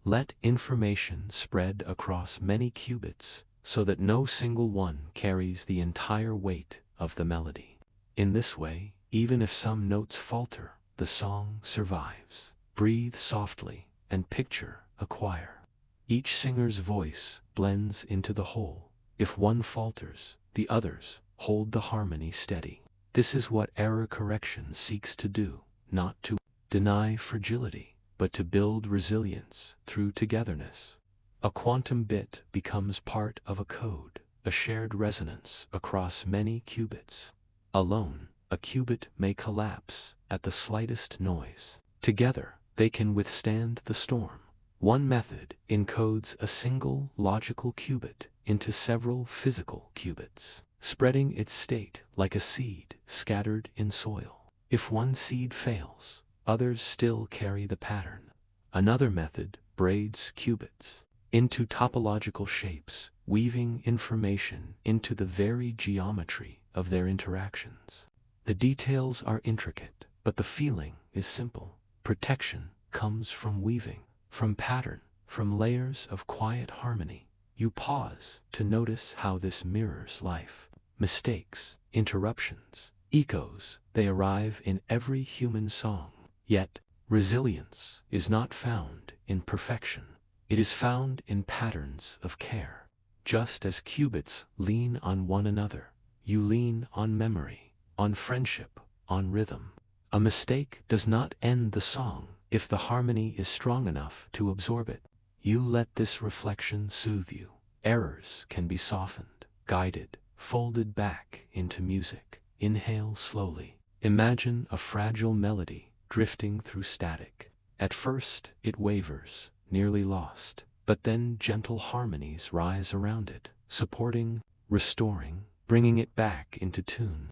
Let information spread across many qubits so that no single one carries the entire weight of the melody. In this way, even if some notes falter, the song survives. Breathe softly and picture a choir. Each singer's voice blends into the whole. If one falters, the others hold the harmony steady. This is what error correction seeks to do, not to deny fragility, but to build resilience through togetherness. A quantum bit becomes part of a code, a shared resonance across many qubits. Alone, a qubit may collapse at the slightest noise. Together, they can withstand the storm. One method encodes a single logical qubit into several physical qubits, spreading its state like a seed scattered in soil. If one seed fails, others still carry the pattern. Another method braids qubits into topological shapes, weaving information into the very geometry of their interactions. The details are intricate, but the feeling is simple. Protection comes from weaving, from pattern, from layers of quiet harmony. You pause to notice how this mirrors life. Mistakes, interruptions, echoes, they arrive in every human song. Yet, resilience is not found in perfection. It is found in patterns of care. Just as qubits lean on one another, you lean on memory, on friendship, on rhythm. A mistake does not end the song if the harmony is strong enough to absorb it. You let this reflection soothe you. Errors can be softened, guided, folded back into music. Inhale slowly. Imagine a fragile melody drifting through static. At first, it wavers, nearly lost, but then gentle harmonies rise around it, supporting, restoring, bringing it back into tune.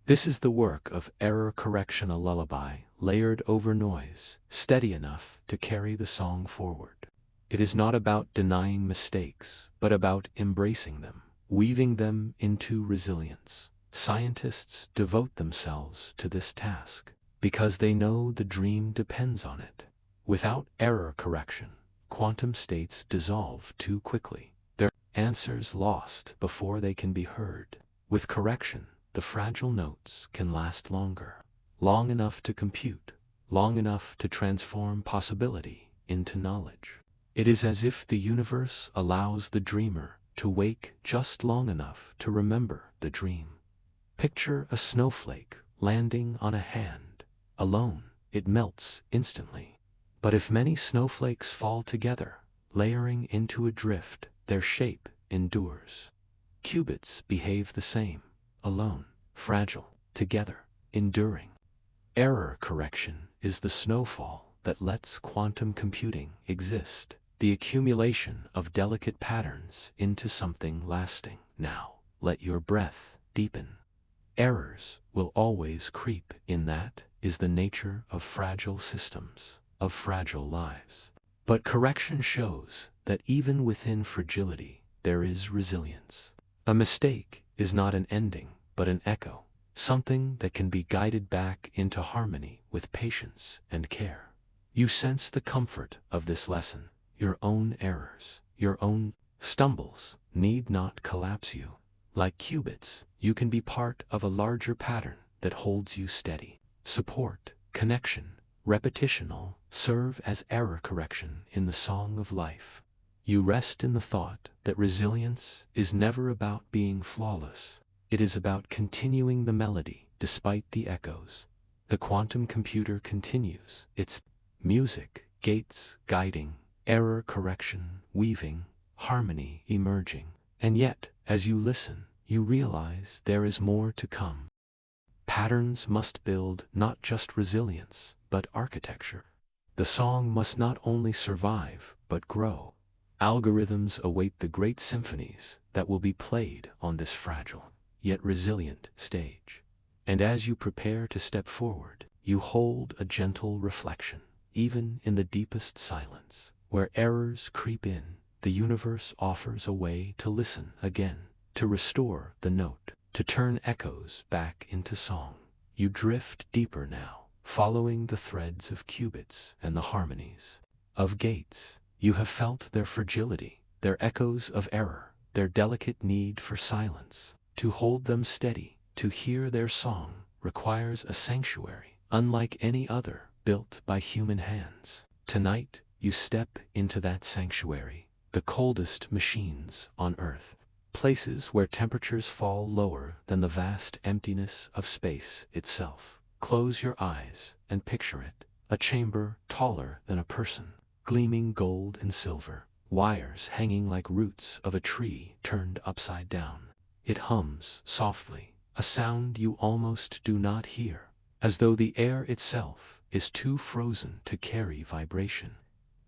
This is the work of error correction, a lullaby, layered over noise, steady enough to carry the song forward. It is not about denying mistakes, but about embracing them, weaving them into resilience. Scientists devote themselves to this task, because they know the dream depends on it. Without error correction, quantum states dissolve too quickly, their answers lost before they can be heard. With correction, the fragile notes can last longer, long enough to compute, long enough to transform possibility into knowledge. It is as if the universe allows the dreamer to wake just long enough to remember the dream. Picture a snowflake landing on a hand. Alone, it melts instantly. But if many snowflakes fall together, layering into a drift, their shape endures. Qubits behave the same. Alone, fragile, together, enduring. Error correction is the snowfall that lets quantum computing exist, the accumulation of delicate patterns into something lasting. Now, let your breath deepen. Errors will always creep in. That is the nature of fragile systems, of fragile lives. But correction shows that even within fragility, there is resilience. A mistake is not an ending, but an echo, something that can be guided back into harmony with patience and care. You sense the comfort of this lesson. Your own errors, your own stumbles need not collapse you. Like qubits, you can be part of a larger pattern that holds you steady. Support, connection, repetition all serve as error correction in the song of life. You rest in the thought that resilience is never about being flawless. It is about continuing the melody despite the echoes. The quantum computer continues its music, gates guiding, error correction, weaving, harmony emerging. And yet, as you listen, you realize there is more to come. Patterns must build not just resilience, but architecture. The song must not only survive, but grow. Algorithms await the great symphonies that will be played on this fragile, yet resilient stage. And as you prepare to step forward, you hold a gentle reflection. Even in the deepest silence, where errors creep in, the universe offers a way to listen again, to restore the note, to turn echoes back into song. You drift deeper now, following the threads of qubits and the harmonies of gates. You have felt their fragility, their echoes of error, their delicate need for silence. To hold them steady, to hear their song, requires a sanctuary, unlike any other, built by human hands. Tonight, you step into that sanctuary, the coldest machines on Earth. Places where temperatures fall lower than the vast emptiness of space itself. Close your eyes and picture it, a chamber taller than a person, gleaming gold and silver, wires hanging like roots of a tree turned upside down. It hums softly, a sound you almost do not hear, as though the air itself is too frozen to carry vibration.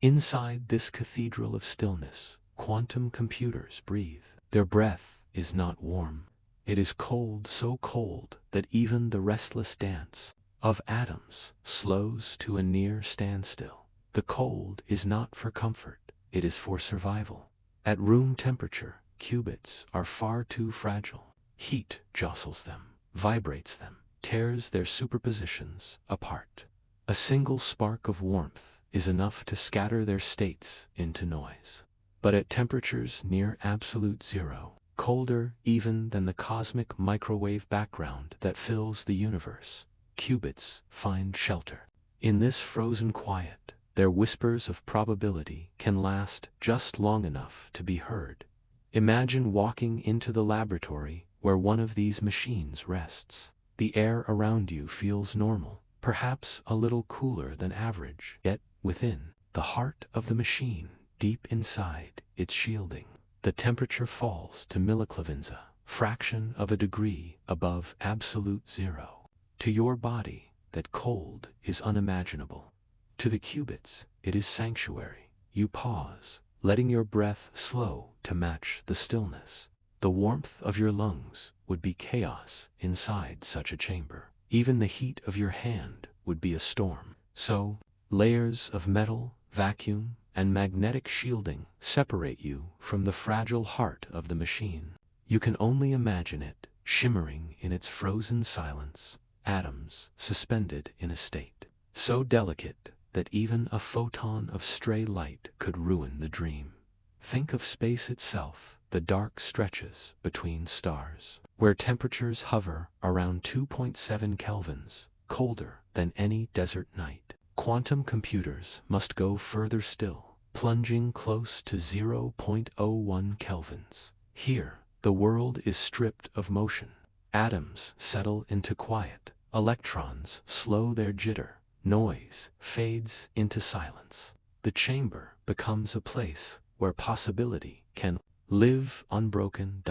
Inside this cathedral of stillness, quantum computers breathe. Their breath is not warm. It is cold, so cold that even the restless dance of atoms slows to a near standstill. The cold is not for comfort, it is for survival. At room temperature, qubits are far too fragile. Heat jostles them, vibrates them, tears their superpositions apart. A single spark of warmth is enough to scatter their states into noise. But at temperatures near absolute zero, colder even than the cosmic microwave background that fills the universe, qubits find shelter. In this frozen quiet, their whispers of probability can last just long enough to be heard. Imagine walking into the laboratory where one of these machines rests. The air around you feels normal, perhaps a little cooler than average, yet within the heart of the machine, deep inside its shielding, the temperature falls to milliclevenza, fraction of a degree above absolute zero. To your body, that cold is unimaginable. To the qubits, it is sanctuary. You pause, letting your breath slow to match the stillness. The warmth of your lungs would be chaos inside such a chamber. Even the heat of your hand would be a storm. So, layers of metal, vacuum, and magnetic shielding separate you from the fragile heart of the machine. You can only imagine it, shimmering in its frozen silence, atoms suspended in a state so delicate that even a photon of stray light could ruin the dream. Think of space itself, the dark stretches between stars, where temperatures hover around 2.7 kelvins, colder than any desert night. Quantum computers must go further still, plunging close to 0.01 kelvins. Here, the world is stripped of motion. Atoms settle into quiet, electrons slow their jitter, noise fades into silence. The chamber becomes a place where possibility can live unbroken.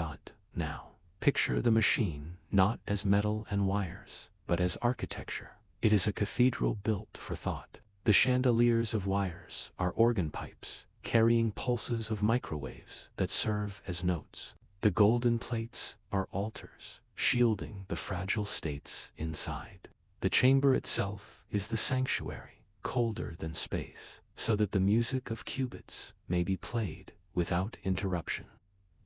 Now, picture the machine not as metal and wires, but as architecture. It is a cathedral built for thought. The chandeliers of wires are organ pipes, carrying pulses of microwaves that serve as notes. The golden plates are altars, shielding the fragile states inside. The chamber itself is the sanctuary, colder than space, so that the music of qubits may be played without interruption.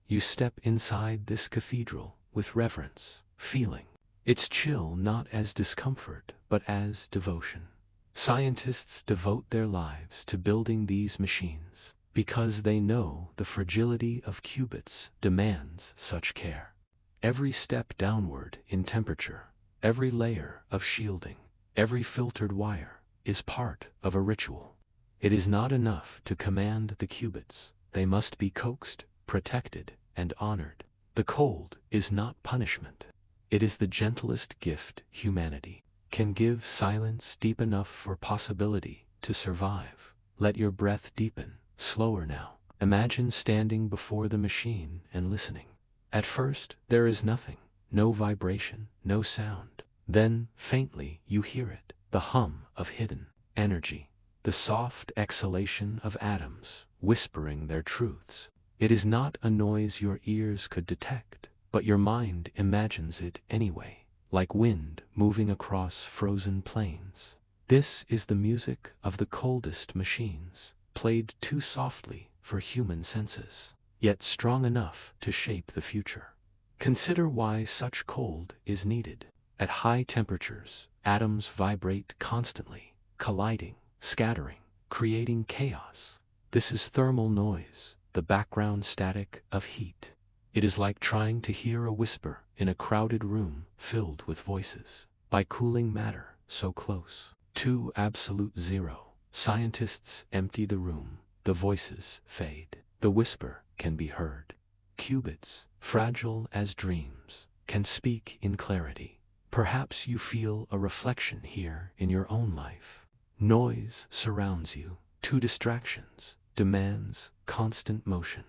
You step inside this cathedral with reverence, feeling its chill not as discomfort but as devotion. Scientists devote their lives to building these machines because they know the fragility of qubits demands such care. Every step downward in temperature, every layer of shielding, every filtered wire is part of a ritual. It is not enough to command the qubits. They must be coaxed, protected, and honored. The cold is not punishment. It is the gentlest gift humanity can give. Silence deep enough for possibility to survive. Let your breath deepen, slower now. Imagine standing before the machine and listening. At first, there is nothing, no vibration, no sound. Then, faintly, you hear it, the hum of hidden energy, the soft exhalation of atoms whispering their truths. It is not a noise your ears could detect, but your mind imagines it anyway, like wind moving across frozen plains. This is the music of the coldest machines, played too softly for human senses, yet strong enough to shape the future. Consider why such cold is needed. At high temperatures, atoms vibrate constantly, colliding, scattering, creating chaos. This is thermal noise, the background static of heat. It is like trying to hear a whisper in a crowded room filled with voices. By cooling matter so close to absolute zero, scientists empty the room, the voices fade, the whisper can be heard. Qubits, fragile as dreams, can speak in clarity. Perhaps you feel a reflection here in your own life. Noise surrounds you, two distractions, demands constant motion.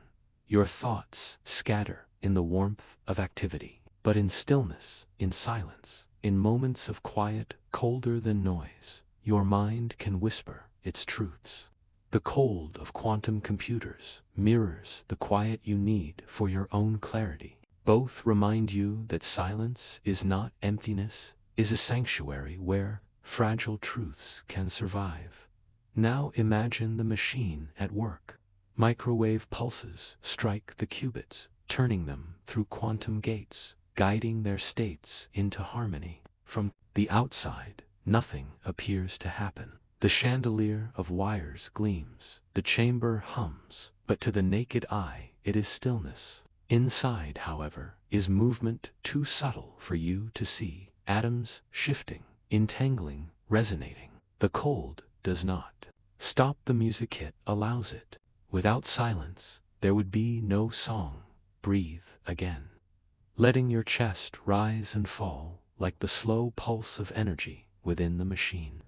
Your thoughts scatter in the warmth of activity. But in stillness, in silence, in moments of quiet, colder than noise, your mind can whisper its truths. The cold of quantum computers mirrors the quiet you need for your own clarity. Both remind you that silence is not emptiness, is a sanctuary where fragile truths can survive. Now imagine the machine at work. Microwave pulses strike the qubits, turning them through quantum gates, guiding their states into harmony. From the outside, nothing appears to happen. The chandelier of wires gleams, the chamber hums, but to the naked eye it is stillness. Inside, however, is movement too subtle for you to see. Atoms shifting, entangling, resonating. The cold does not stop the music, it allows it. Without silence, there would be no song. Breathe again, letting your chest rise and fall like the slow pulse of energy within the machine.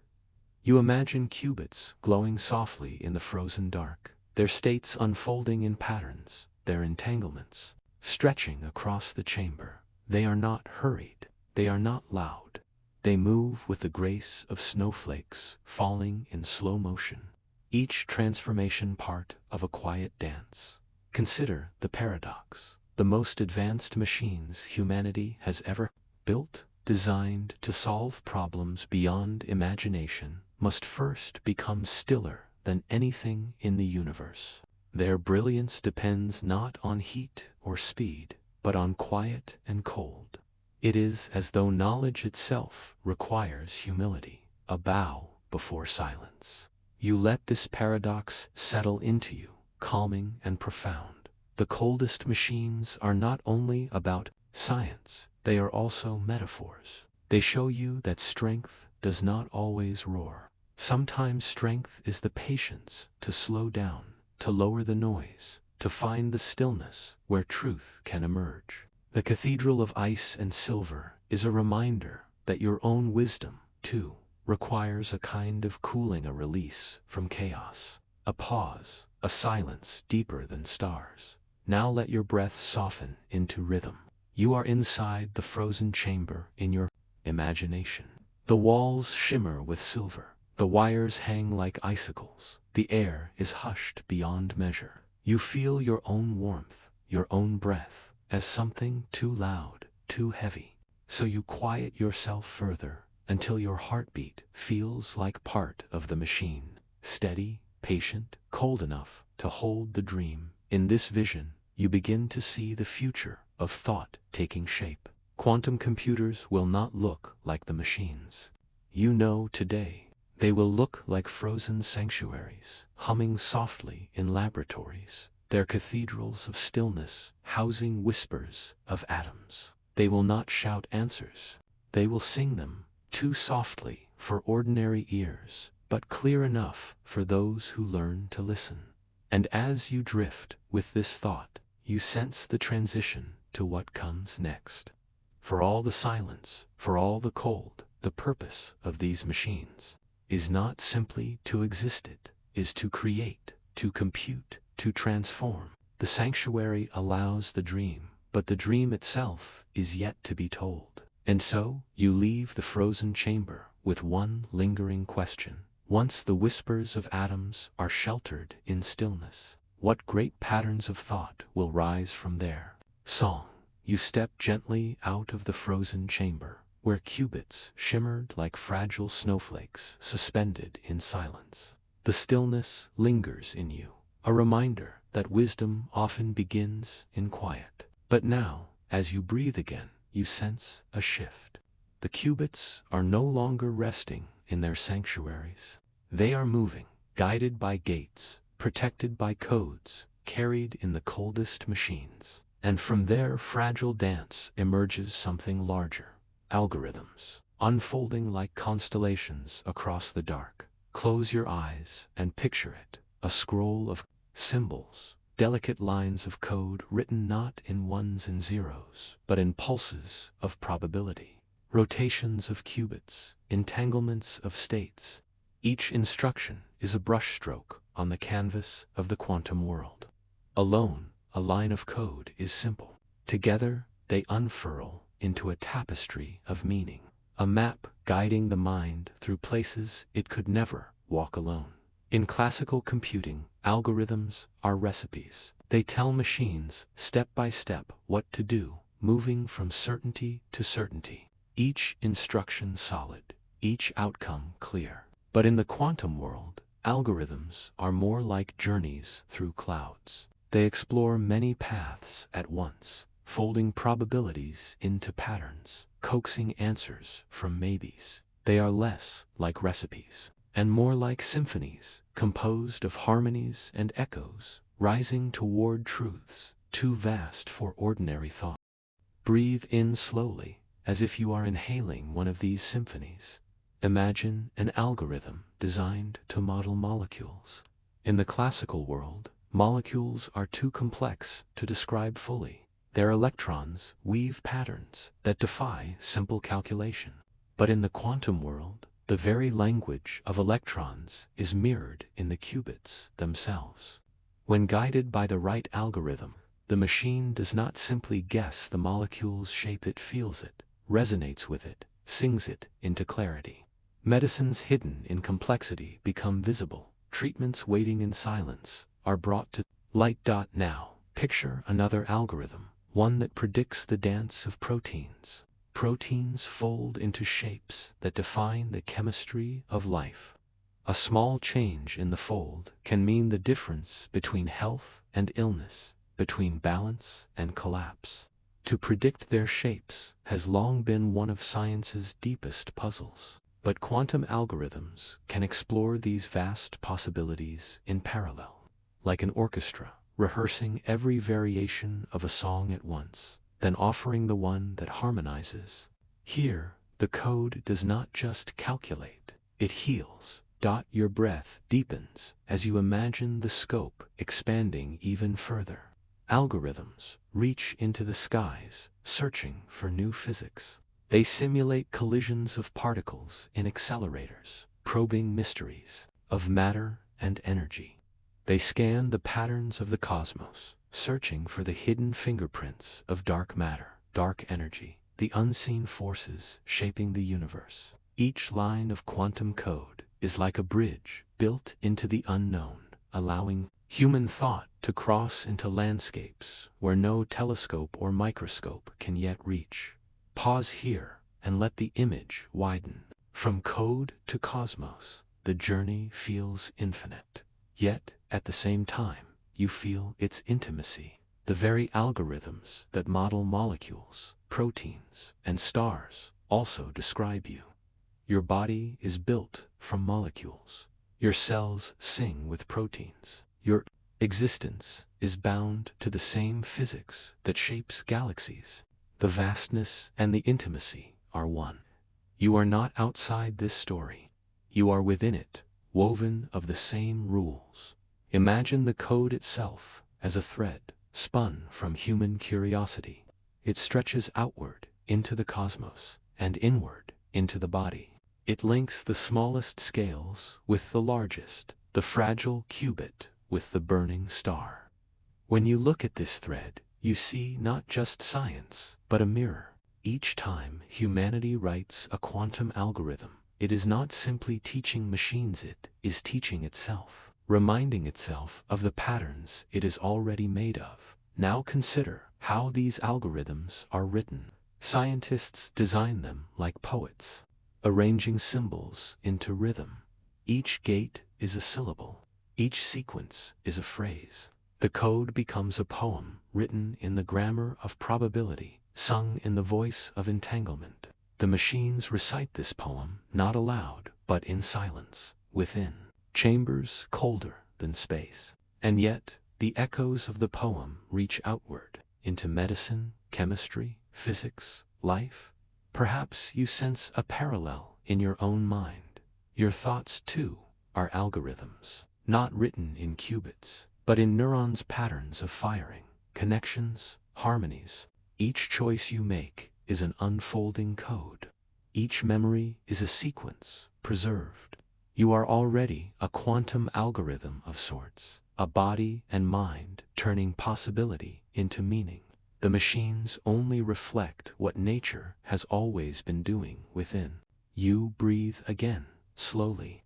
You imagine qubits glowing softly in the frozen dark, their states unfolding in patterns, their entanglements stretching across the chamber. They are not hurried, they are not loud. They move with the grace of snowflakes falling in slow motion, each transformation part of a quiet dance. Consider the paradox. The most advanced machines humanity has ever built, designed to solve problems beyond imagination, must first become stiller than anything in the universe. Their brilliance depends not on heat or speed, but on quiet and cold. It is as though knowledge itself requires humility, a bow before silence. You let this paradox settle into you, calming and profound. The coldest machines are not only about science, they are also metaphors. They show you that strength does not always roar. Sometimes strength is the patience to slow down, to lower the noise, to find the stillness where truth can emerge. The cathedral of ice and silver is a reminder that your own wisdom, too, requires a kind of cooling, a release from chaos, a pause, a silence deeper than stars. Now let your breath soften into rhythm. You are inside the frozen chamber in your imagination. The walls shimmer with silver. The wires hang like icicles. The air is hushed beyond measure. You feel your own warmth, your own breath, as something too loud, too heavy. So you quiet yourself further until your heartbeat feels like part of the machine, steady, patient, cold enough to hold the dream. In this vision, you begin to see the future of thought taking shape. Quantum computers will not look like the machines you know today. They will look like frozen sanctuaries, humming softly in laboratories, their cathedrals of stillness housing whispers of atoms. They will not shout answers. They will sing them, too softly for ordinary ears, but clear enough for those who learn to listen. And as you drift with this thought, you sense the transition to what comes next. For all the silence, for all the cold, the purpose of these machines is not simply to exist, it is to create, to compute, to transform. The sanctuary allows the dream, but the dream itself is yet to be told. And so, you leave the frozen chamber with one lingering question. Once the whispers of atoms are sheltered in stillness, what great patterns of thought will rise from there? Song. You step gently out of the frozen chamber, where qubits shimmered like fragile snowflakes suspended in silence. The stillness lingers in you, a reminder that wisdom often begins in quiet. But now, as you breathe again, you sense a shift. The qubits are no longer resting in their sanctuaries. They are moving, guided by gates, protected by codes, carried in the coldest machines. And from their fragile dance emerges something larger. Algorithms, unfolding like constellations across the dark. Close your eyes and picture it, a scroll of symbols, delicate lines of code written not in ones and zeros, but in pulses of probability. Rotations of qubits, entanglements of states. Each instruction is a brushstroke on the canvas of the quantum world. Alone, a line of code is simple. Together, they unfurl into a tapestry of meaning, a map guiding the mind through places it could never walk alone. In classical computing, algorithms are recipes. They tell machines, step by step, what to do, moving from certainty to certainty. Each instruction solid, each outcome clear. But in the quantum world, algorithms are more like journeys through clouds. They explore many paths at once, folding probabilities into patterns, coaxing answers from maybes. They are less like recipes, and more like symphonies, composed of harmonies and echoes, rising toward truths too vast for ordinary thought. Breathe in slowly, as if you are inhaling one of these symphonies. Imagine an algorithm designed to model molecules. In the classical world, molecules are too complex to describe fully. Their electrons weave patterns that defy simple calculation. But in the quantum world, the very language of electrons is mirrored in the qubits themselves. When guided by the right algorithm, the machine does not simply guess the molecule's shape, it feels it, resonates with it, sings it into clarity. Medicines hidden in complexity become visible. Treatments waiting in silence are brought to light. Now, picture another algorithm, one that predicts the dance of proteins. Proteins fold into shapes that define the chemistry of life. A small change in the fold can mean the difference between health and illness, between balance and collapse. To predict their shapes has long been one of science's deepest puzzles. But quantum algorithms can explore these vast possibilities in parallel, like an orchestra, rehearsing every variation of a song at once, then offering the one that harmonizes. Here, the code does not just calculate, it heals. Your breath deepens as you imagine the scope expanding even further. Algorithms reach into the skies, searching for new physics. They simulate collisions of particles in accelerators, probing mysteries of matter and energy. They scan the patterns of the cosmos, searching for the hidden fingerprints of dark matter, dark energy, the unseen forces shaping the universe. Each line of quantum code is like a bridge built into the unknown, allowing human thought to cross into landscapes where no telescope or microscope can yet reach. Pause here and let the image widen. From code to cosmos, the journey feels infinite. Yet, at the same time, you feel its intimacy. The very algorithms that model molecules, proteins, and stars also describe you. Your body is built from molecules. Your cells sing with proteins. Your existence is bound to the same physics that shapes galaxies. The vastness and the intimacy are one. You are not outside this story. You are within it, woven of the same rules. Imagine the code itself as a thread spun from human curiosity. It stretches outward into the cosmos and inward into the body. It links the smallest scales with the largest, the fragile qubit with the burning star. When you look at this thread, you see not just science, but a mirror. Each time humanity writes a quantum algorithm, it is not simply teaching machines, it is teaching itself, reminding itself of the patterns it is already made of. Now consider how these algorithms are written. Scientists design them like poets, arranging symbols into rhythm. Each gate is a syllable. Each sequence is a phrase. The code becomes a poem written in the grammar of probability, sung in the voice of entanglement. The machines recite this poem not aloud, but in silence, within chambers colder than space. And yet, the echoes of the poem reach outward into medicine, chemistry, physics, life. Perhaps you sense a parallel in your own mind. Your thoughts, too, are algorithms, not written in qubits, but in neurons' patterns of firing, connections, harmonies. Each choice you make is an unfolding code. Each memory is a sequence, preserved. You are already a quantum algorithm of sorts, a body and mind turning possibility into meaning. The machines only reflect what nature has always been doing within. You breathe again, slowly.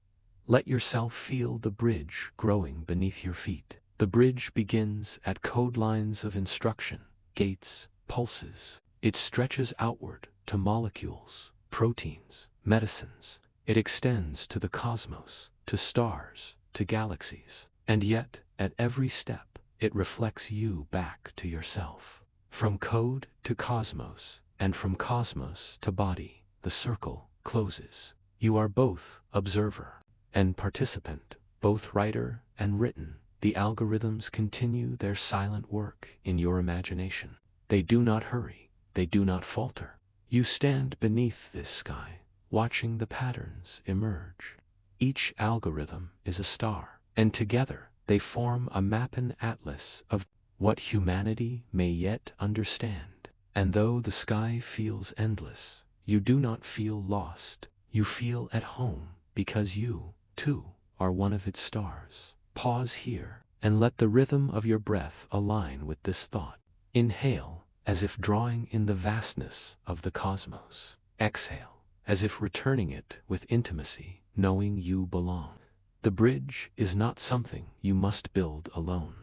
Let yourself feel the bridge growing beneath your feet. The bridge begins at code lines of instruction, gates, pulses. It stretches outward to molecules, proteins, medicines. It extends to the cosmos, to stars, to galaxies. And yet, at every step, it reflects you back to yourself. From code to cosmos, and from cosmos to body, the circle closes. You are both observer and participant, both writer and written. The algorithms continue their silent work in your imagination. They do not hurry, they do not falter. You stand beneath this sky, watching the patterns emerge. Each algorithm is a star, and together they form a map and atlas of what humanity may yet understand. And though the sky feels endless, you do not feel lost. You feel at home because you, too, are one of its stars. Pause here and let the rhythm of your breath align with this thought. Inhale, as if drawing in the vastness of the cosmos. Exhale, as if returning it with intimacy, knowing you belong. The bridge is not something you must build alone.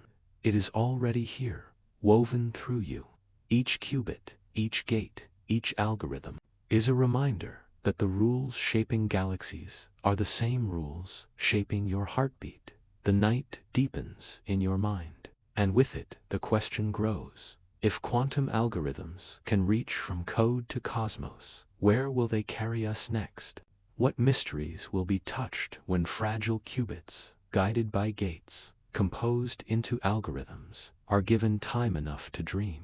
It is already here, woven through you. Each qubit, each gate, each algorithm is a reminder that the rules shaping galaxies are the same rules shaping your heartbeat. The night deepens in your mind, and with it the question grows. If quantum algorithms can reach from code to cosmos, where will they carry us next? What mysteries will be touched when fragile qubits, guided by gates, composed into algorithms, are given time enough to dream?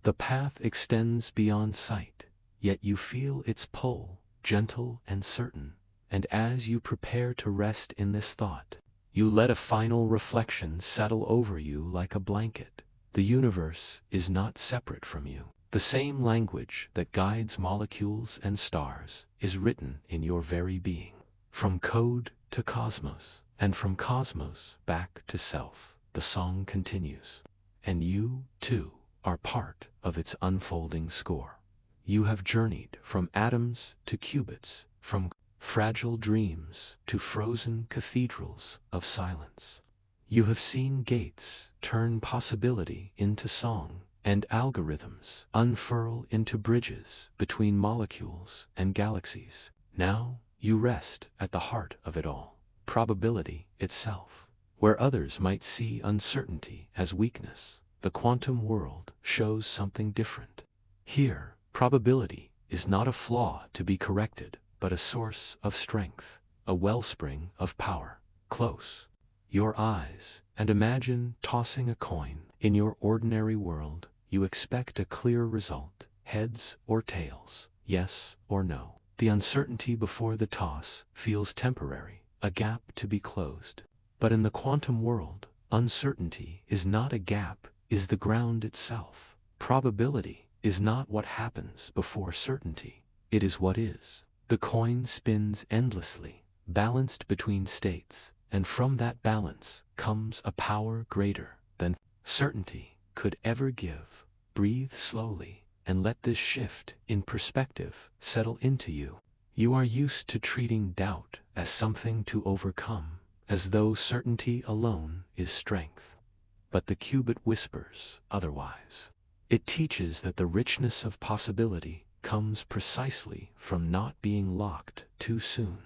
The path extends beyond sight, yet you feel its pull, gentle and certain, and as you prepare to rest in this thought, you let a final reflection settle over you like a blanket. The universe is not separate from you. The same language that guides molecules and stars is written in your very being. From code to cosmos, and from cosmos back to self, the song continues. And you, too, are part of its unfolding score. You have journeyed from atoms to qubits, from fragile dreams to frozen cathedrals of silence. You have seen gates turn possibility into song, and algorithms unfurl into bridges between molecules and galaxies. Now you rest at the heart of it all, probability itself. Where others might see uncertainty as weakness, the quantum world shows something different. Here, probability is not a flaw to be corrected, but a source of strength, a wellspring of power. Close your eyes and imagine tossing a coin. In your ordinary world, you expect a clear result, heads or tails, yes or no. The uncertainty before the toss feels temporary, a gap to be closed. But in the quantum world, uncertainty is not a gap, is the ground itself. Probability is not what happens before certainty, it is what is. The coin spins endlessly, balanced between states, and from that balance comes a power greater than certainty could ever give. Breathe slowly and let this shift in perspective settle into you. You are used to treating doubt as something to overcome, as though certainty alone is strength. But the qubit whispers otherwise. It teaches that the richness of possibility comes precisely from not being locked too soon.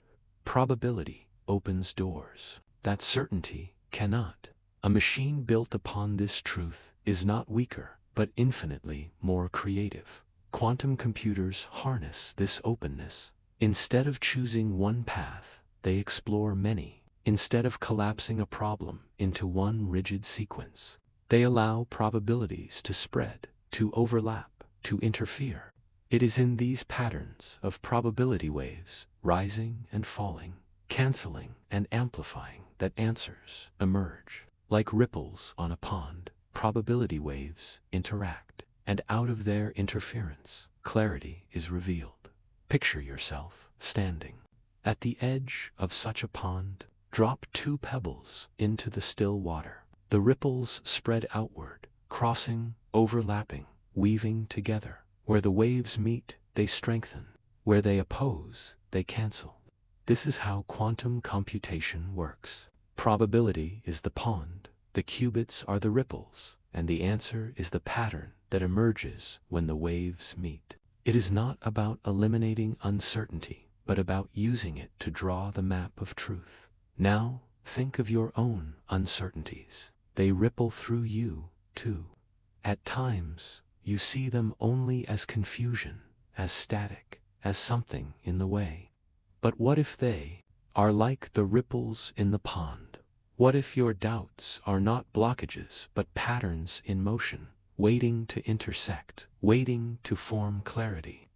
Probability opens doors that certainty cannot. A machine built upon this truth is not weaker, but infinitely more creative. Quantum computers harness this openness. Instead of choosing one path, they explore many. Instead of collapsing a problem into one rigid sequence, they allow probabilities to spread, to overlap, to interfere. It is in these patterns of probability waves, rising and falling, canceling and amplifying, that answers emerge. Like ripples on a pond, probability waves interact, and out of their interference, clarity is revealed. Picture yourself standing at the edge of such a pond. Drop 2 pebbles into the still water. The ripples spread outward, crossing, overlapping, weaving together. Where the waves meet, they strengthen. Where they oppose, they cancel. This is how quantum computation works. Probability is the pond, the qubits are the ripples, and the answer is the pattern that emerges when the waves meet. It is not about eliminating uncertainty, but about using it to draw the map of truth. Now, think of your own uncertainties. They ripple through you, too. At times, you see them only as confusion, as static, as something in the way. But what if they are like the ripples in the pond? What if your doubts are not blockages but patterns in motion, waiting to intersect, waiting to form clarity?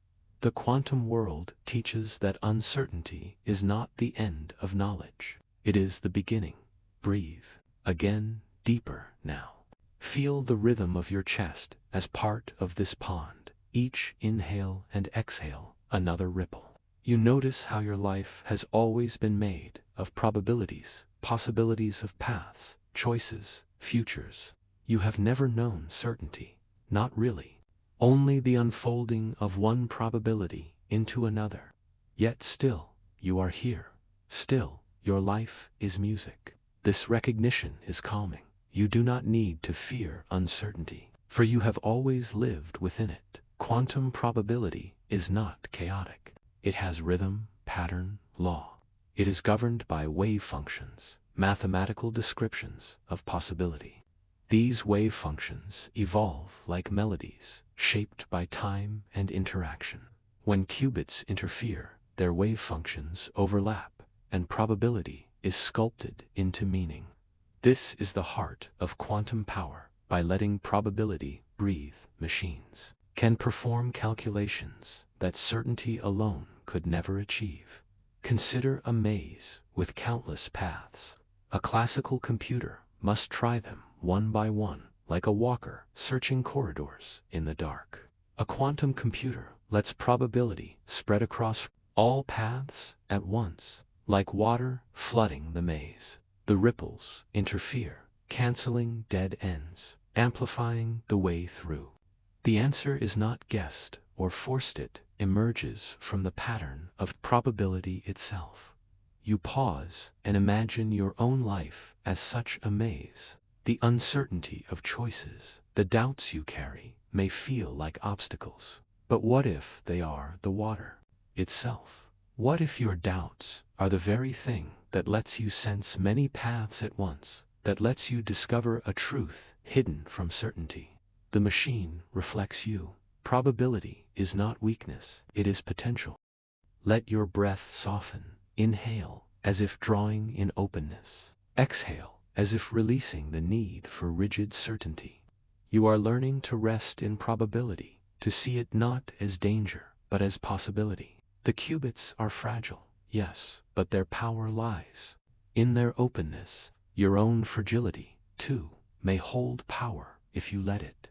The quantum world teaches that uncertainty is not the end of knowledge. It is the beginning. Breathe. Again, deeper now. Feel the rhythm of your chest as part of this pond. Each inhale and exhale, another ripple. You notice how your life has always been made of probabilities, possibilities of paths, choices, futures. You have never known certainty. Not really. Only the unfolding of one probability into another. Yet still, you are here. Still, your life is music. This recognition is calming. You do not need to fear uncertainty, for you have always lived within it. Quantum probability is not chaotic. It has rhythm, pattern, law. It is governed by wave functions, mathematical descriptions of possibility. These wave functions evolve like melodies, shaped by time and interaction. When qubits interfere, their wave functions overlap, and probability is sculpted into meaning. This is the heart of quantum power. By letting probability breathe, machines can perform calculations that certainty alone could never achieve. Consider a maze with countless paths. A classical computer must try them one by one, like a walker searching corridors in the dark. A quantum computer lets probability spread across all paths at once, like water flooding the maze. The ripples interfere, canceling dead ends, amplifying the way through. The answer is not guessed or forced, it emerges from the pattern of probability itself. You pause and imagine your own life as such a maze. The uncertainty of choices, the doubts you carry, may feel like obstacles. But what if they are the water itself? What if your doubts are the very thing that lets you sense many paths at once, that lets you discover a truth hidden from certainty? The machine reflects you. Probability is not weakness, it is potential. Let your breath soften. Inhale, as if drawing in openness. Exhale, as if releasing the need for rigid certainty. You are learning to rest in probability, to see it not as danger, but as possibility. The qubits are fragile, yes, but their power lies in their openness. Your own fragility, too, may hold power if you let it.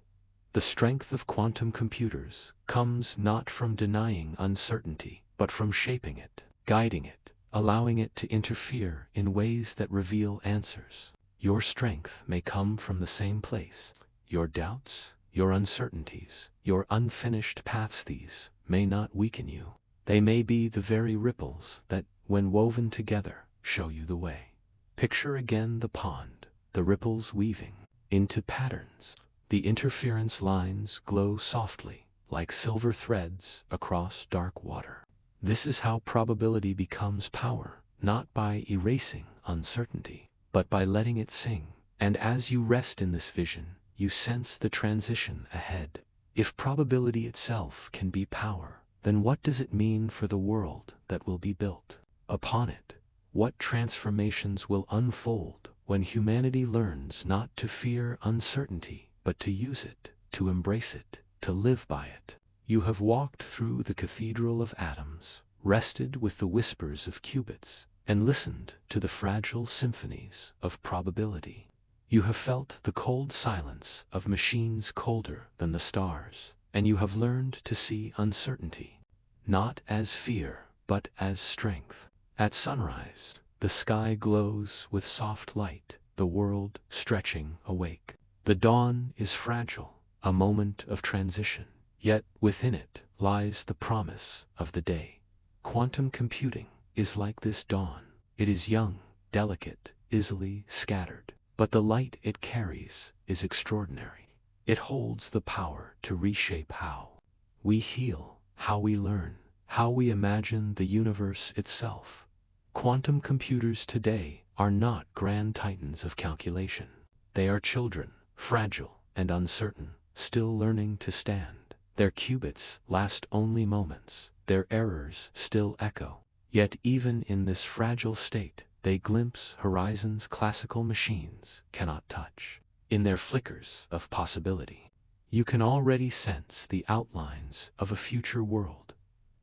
The strength of quantum computers comes not from denying uncertainty, but from shaping it, guiding it, allowing it to interfere in ways that reveal answers. Your strength may come from the same place. Your doubts, your uncertainties, your unfinished paths, these may not weaken you. They may be the very ripples that, when woven together, show you the way. Picture again the pond, the ripples weaving into patterns. The interference lines glow softly, like silver threads across dark water. This is how probability becomes power, not by erasing uncertainty, but by letting it sing. And as you rest in this vision, you sense the transition ahead. If probability itself can be power, then what does it mean for the world that will be built upon it? What transformations will unfold when humanity learns not to fear uncertainty, but to use it, to embrace it, to live by it? You have walked through the cathedral of atoms, rested with the whispers of qubits, and listened to the fragile symphonies of probability. You have felt the cold silence of machines colder than the stars, and you have learned to see uncertainty not as fear, but as strength. At sunrise, the sky glows with soft light, the world stretching awake. The dawn is fragile, a moment of transition, yet within it lies the promise of the day. Quantum computing is like this dawn. It is young, delicate, easily scattered, but the light it carries is extraordinary. It holds the power to reshape how we heal, how we learn, how we imagine the universe itself. Quantum computers today are not grand titans of calculation. They are children, fragile and uncertain, still learning to stand. Their qubits last only moments, their errors still echo. Yet even in this fragile state, they glimpse horizons classical machines cannot touch. In their flickers of possibility, you can already sense the outlines of a future world.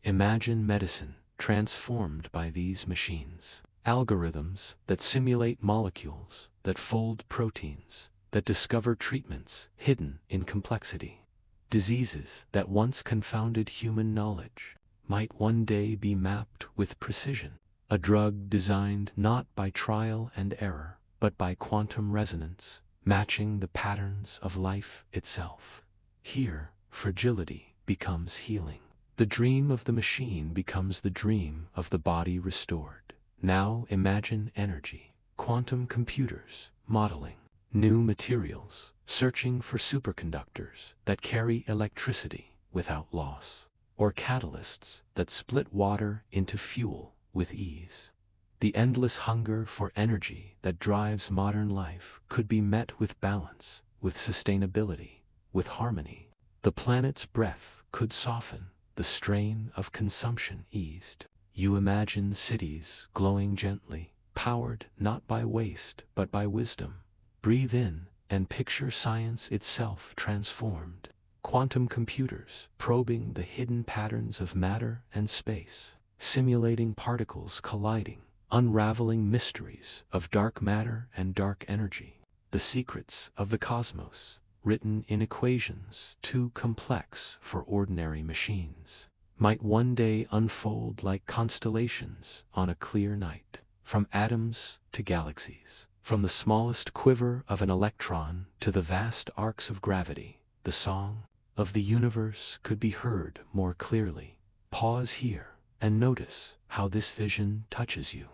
Imagine medicine transformed by these machines. Algorithms that simulate molecules, that fold proteins, that discover treatments hidden in complexity. Diseases that once confounded human knowledge might one day be mapped with precision. A drug designed not by trial and error, but by quantum resonance, matching the patterns of life itself. Here, fragility becomes healing. The dream of the machine becomes the dream of the body restored. Now imagine energy, quantum computers, modeling new materials, searching for superconductors that carry electricity without loss, or catalysts that split water into fuel with ease. The endless hunger for energy that drives modern life could be met with balance, with sustainability, with harmony. The planet's breath could soften, the strain of consumption eased. You imagine cities glowing gently, powered not by waste but by wisdom. Breathe in and picture science itself transformed. Quantum computers probing the hidden patterns of matter and space, simulating particles colliding, unraveling mysteries of dark matter and dark energy. The secrets of the cosmos, written in equations too complex for ordinary machines, might one day unfold like constellations on a clear night. From atoms to galaxies, from the smallest quiver of an electron to the vast arcs of gravity, the song of the universe could be heard more clearly. Pause here and notice how this vision touches you.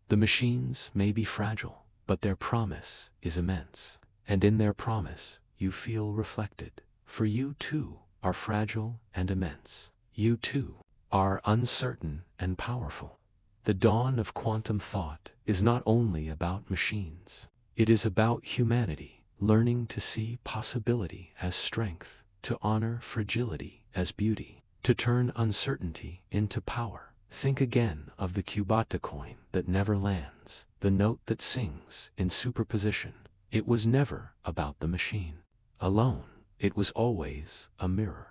The machines may be fragile, but their promise is immense, and in their promise you feel reflected. For you too are fragile and immense. You too are uncertain and powerful. The dawn of quantum thought is not only about machines. It is about humanity, learning to see possibility as strength, to honor fragility as beauty, to turn uncertainty into power. Think again of the Cubata coin that never lands, the note that sings in superposition. It was never about the machine alone. It was always a mirror.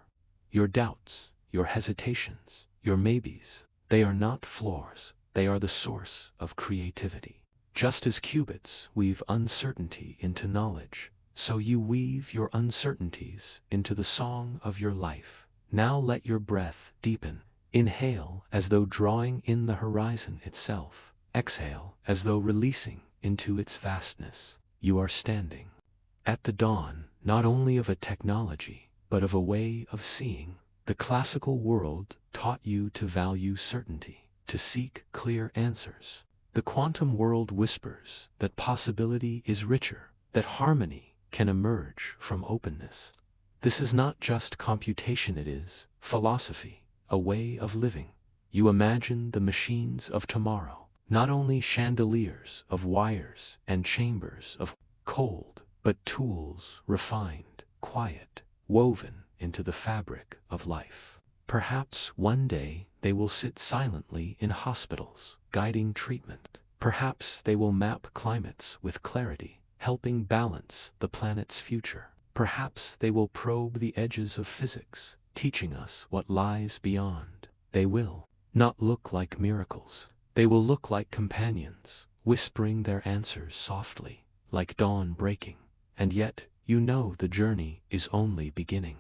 Your doubts, your hesitations, your maybes, they are not flaws. They are the source of creativity. Just as qubits weave uncertainty into knowledge, so you weave your uncertainties into the song of your life. Now let your breath deepen. Inhale as though drawing in the horizon itself. Exhale as though releasing into its vastness. You are standing at the dawn, not only of a technology, but of a way of seeing. The classical world taught you to value certainty, to seek clear answers. The quantum world whispers that possibility is richer, that harmony can emerge from openness. This is not just computation, it is philosophy, a way of living. You imagine the machines of tomorrow, not only chandeliers of wires and chambers of cold, but tools refined, quiet, woven into the fabric of life. Perhaps one day they will sit silently in hospitals, guiding treatment. Perhaps they will map climates with clarity, helping balance the planet's future. Perhaps they will probe the edges of physics, teaching us what lies beyond. They will not look like miracles. They will look like companions, whispering their answers softly, like dawn breaking. And yet, you know the journey is only beginning.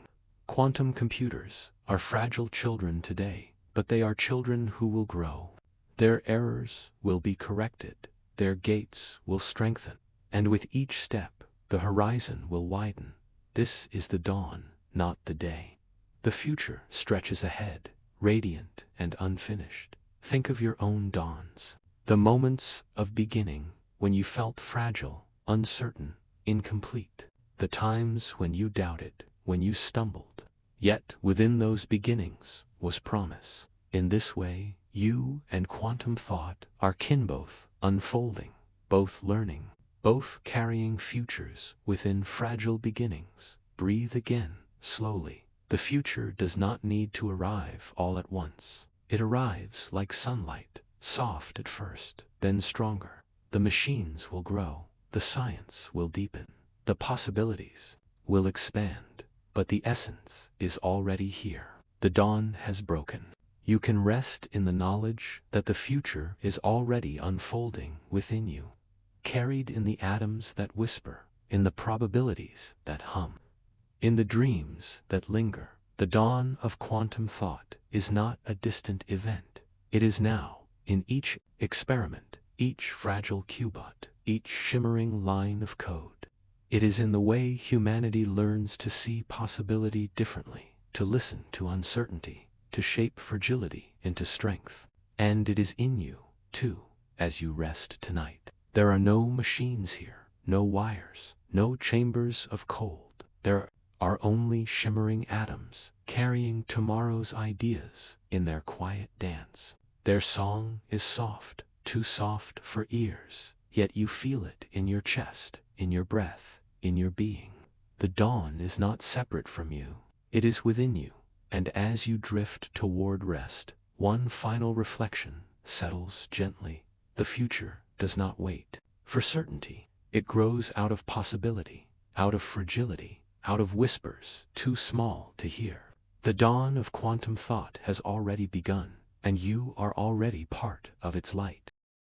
Quantum computers are fragile children today, but they are children who will grow. Their errors will be corrected, their gates will strengthen, and with each step, the horizon will widen. This is the dawn, not the day. The future stretches ahead, radiant and unfinished. Think of your own dawns. The moments of beginning when you felt fragile, uncertain, incomplete. The times when you doubted, when you stumbled. Yet within those beginnings was promise. In this way, you and quantum thought are kin, both unfolding, both learning, both carrying futures within fragile beginnings. Breathe again, slowly. The future does not need to arrive all at once. It arrives like sunlight, soft at first, then stronger. The machines will grow, the science will deepen, the possibilities will expand, but the essence is already here. The dawn has broken. You can rest in the knowledge that the future is already unfolding within you, carried in the atoms that whisper, in the probabilities that hum, in the dreams that linger. The dawn of quantum thought is not a distant event. It is now, in each experiment, each fragile qubit, each shimmering line of code. It is in the way humanity learns to see possibility differently, to listen to uncertainty, to shape fragility into strength. And it is in you, too, as you rest tonight. There are no machines here, no wires, no chambers of cold. There are only shimmering atoms, carrying tomorrow's ideas in their quiet dance. Their song is soft, too soft for ears, yet you feel it in your chest, in your breath, in your being. The dawn is not separate from you, it is within you, and as you drift toward rest, one final reflection settles gently. The future does not wait for certainty. It grows out of possibility, out of fragility, out of whispers too small to hear. The dawn of quantum thought has already begun, and you are already part of its light.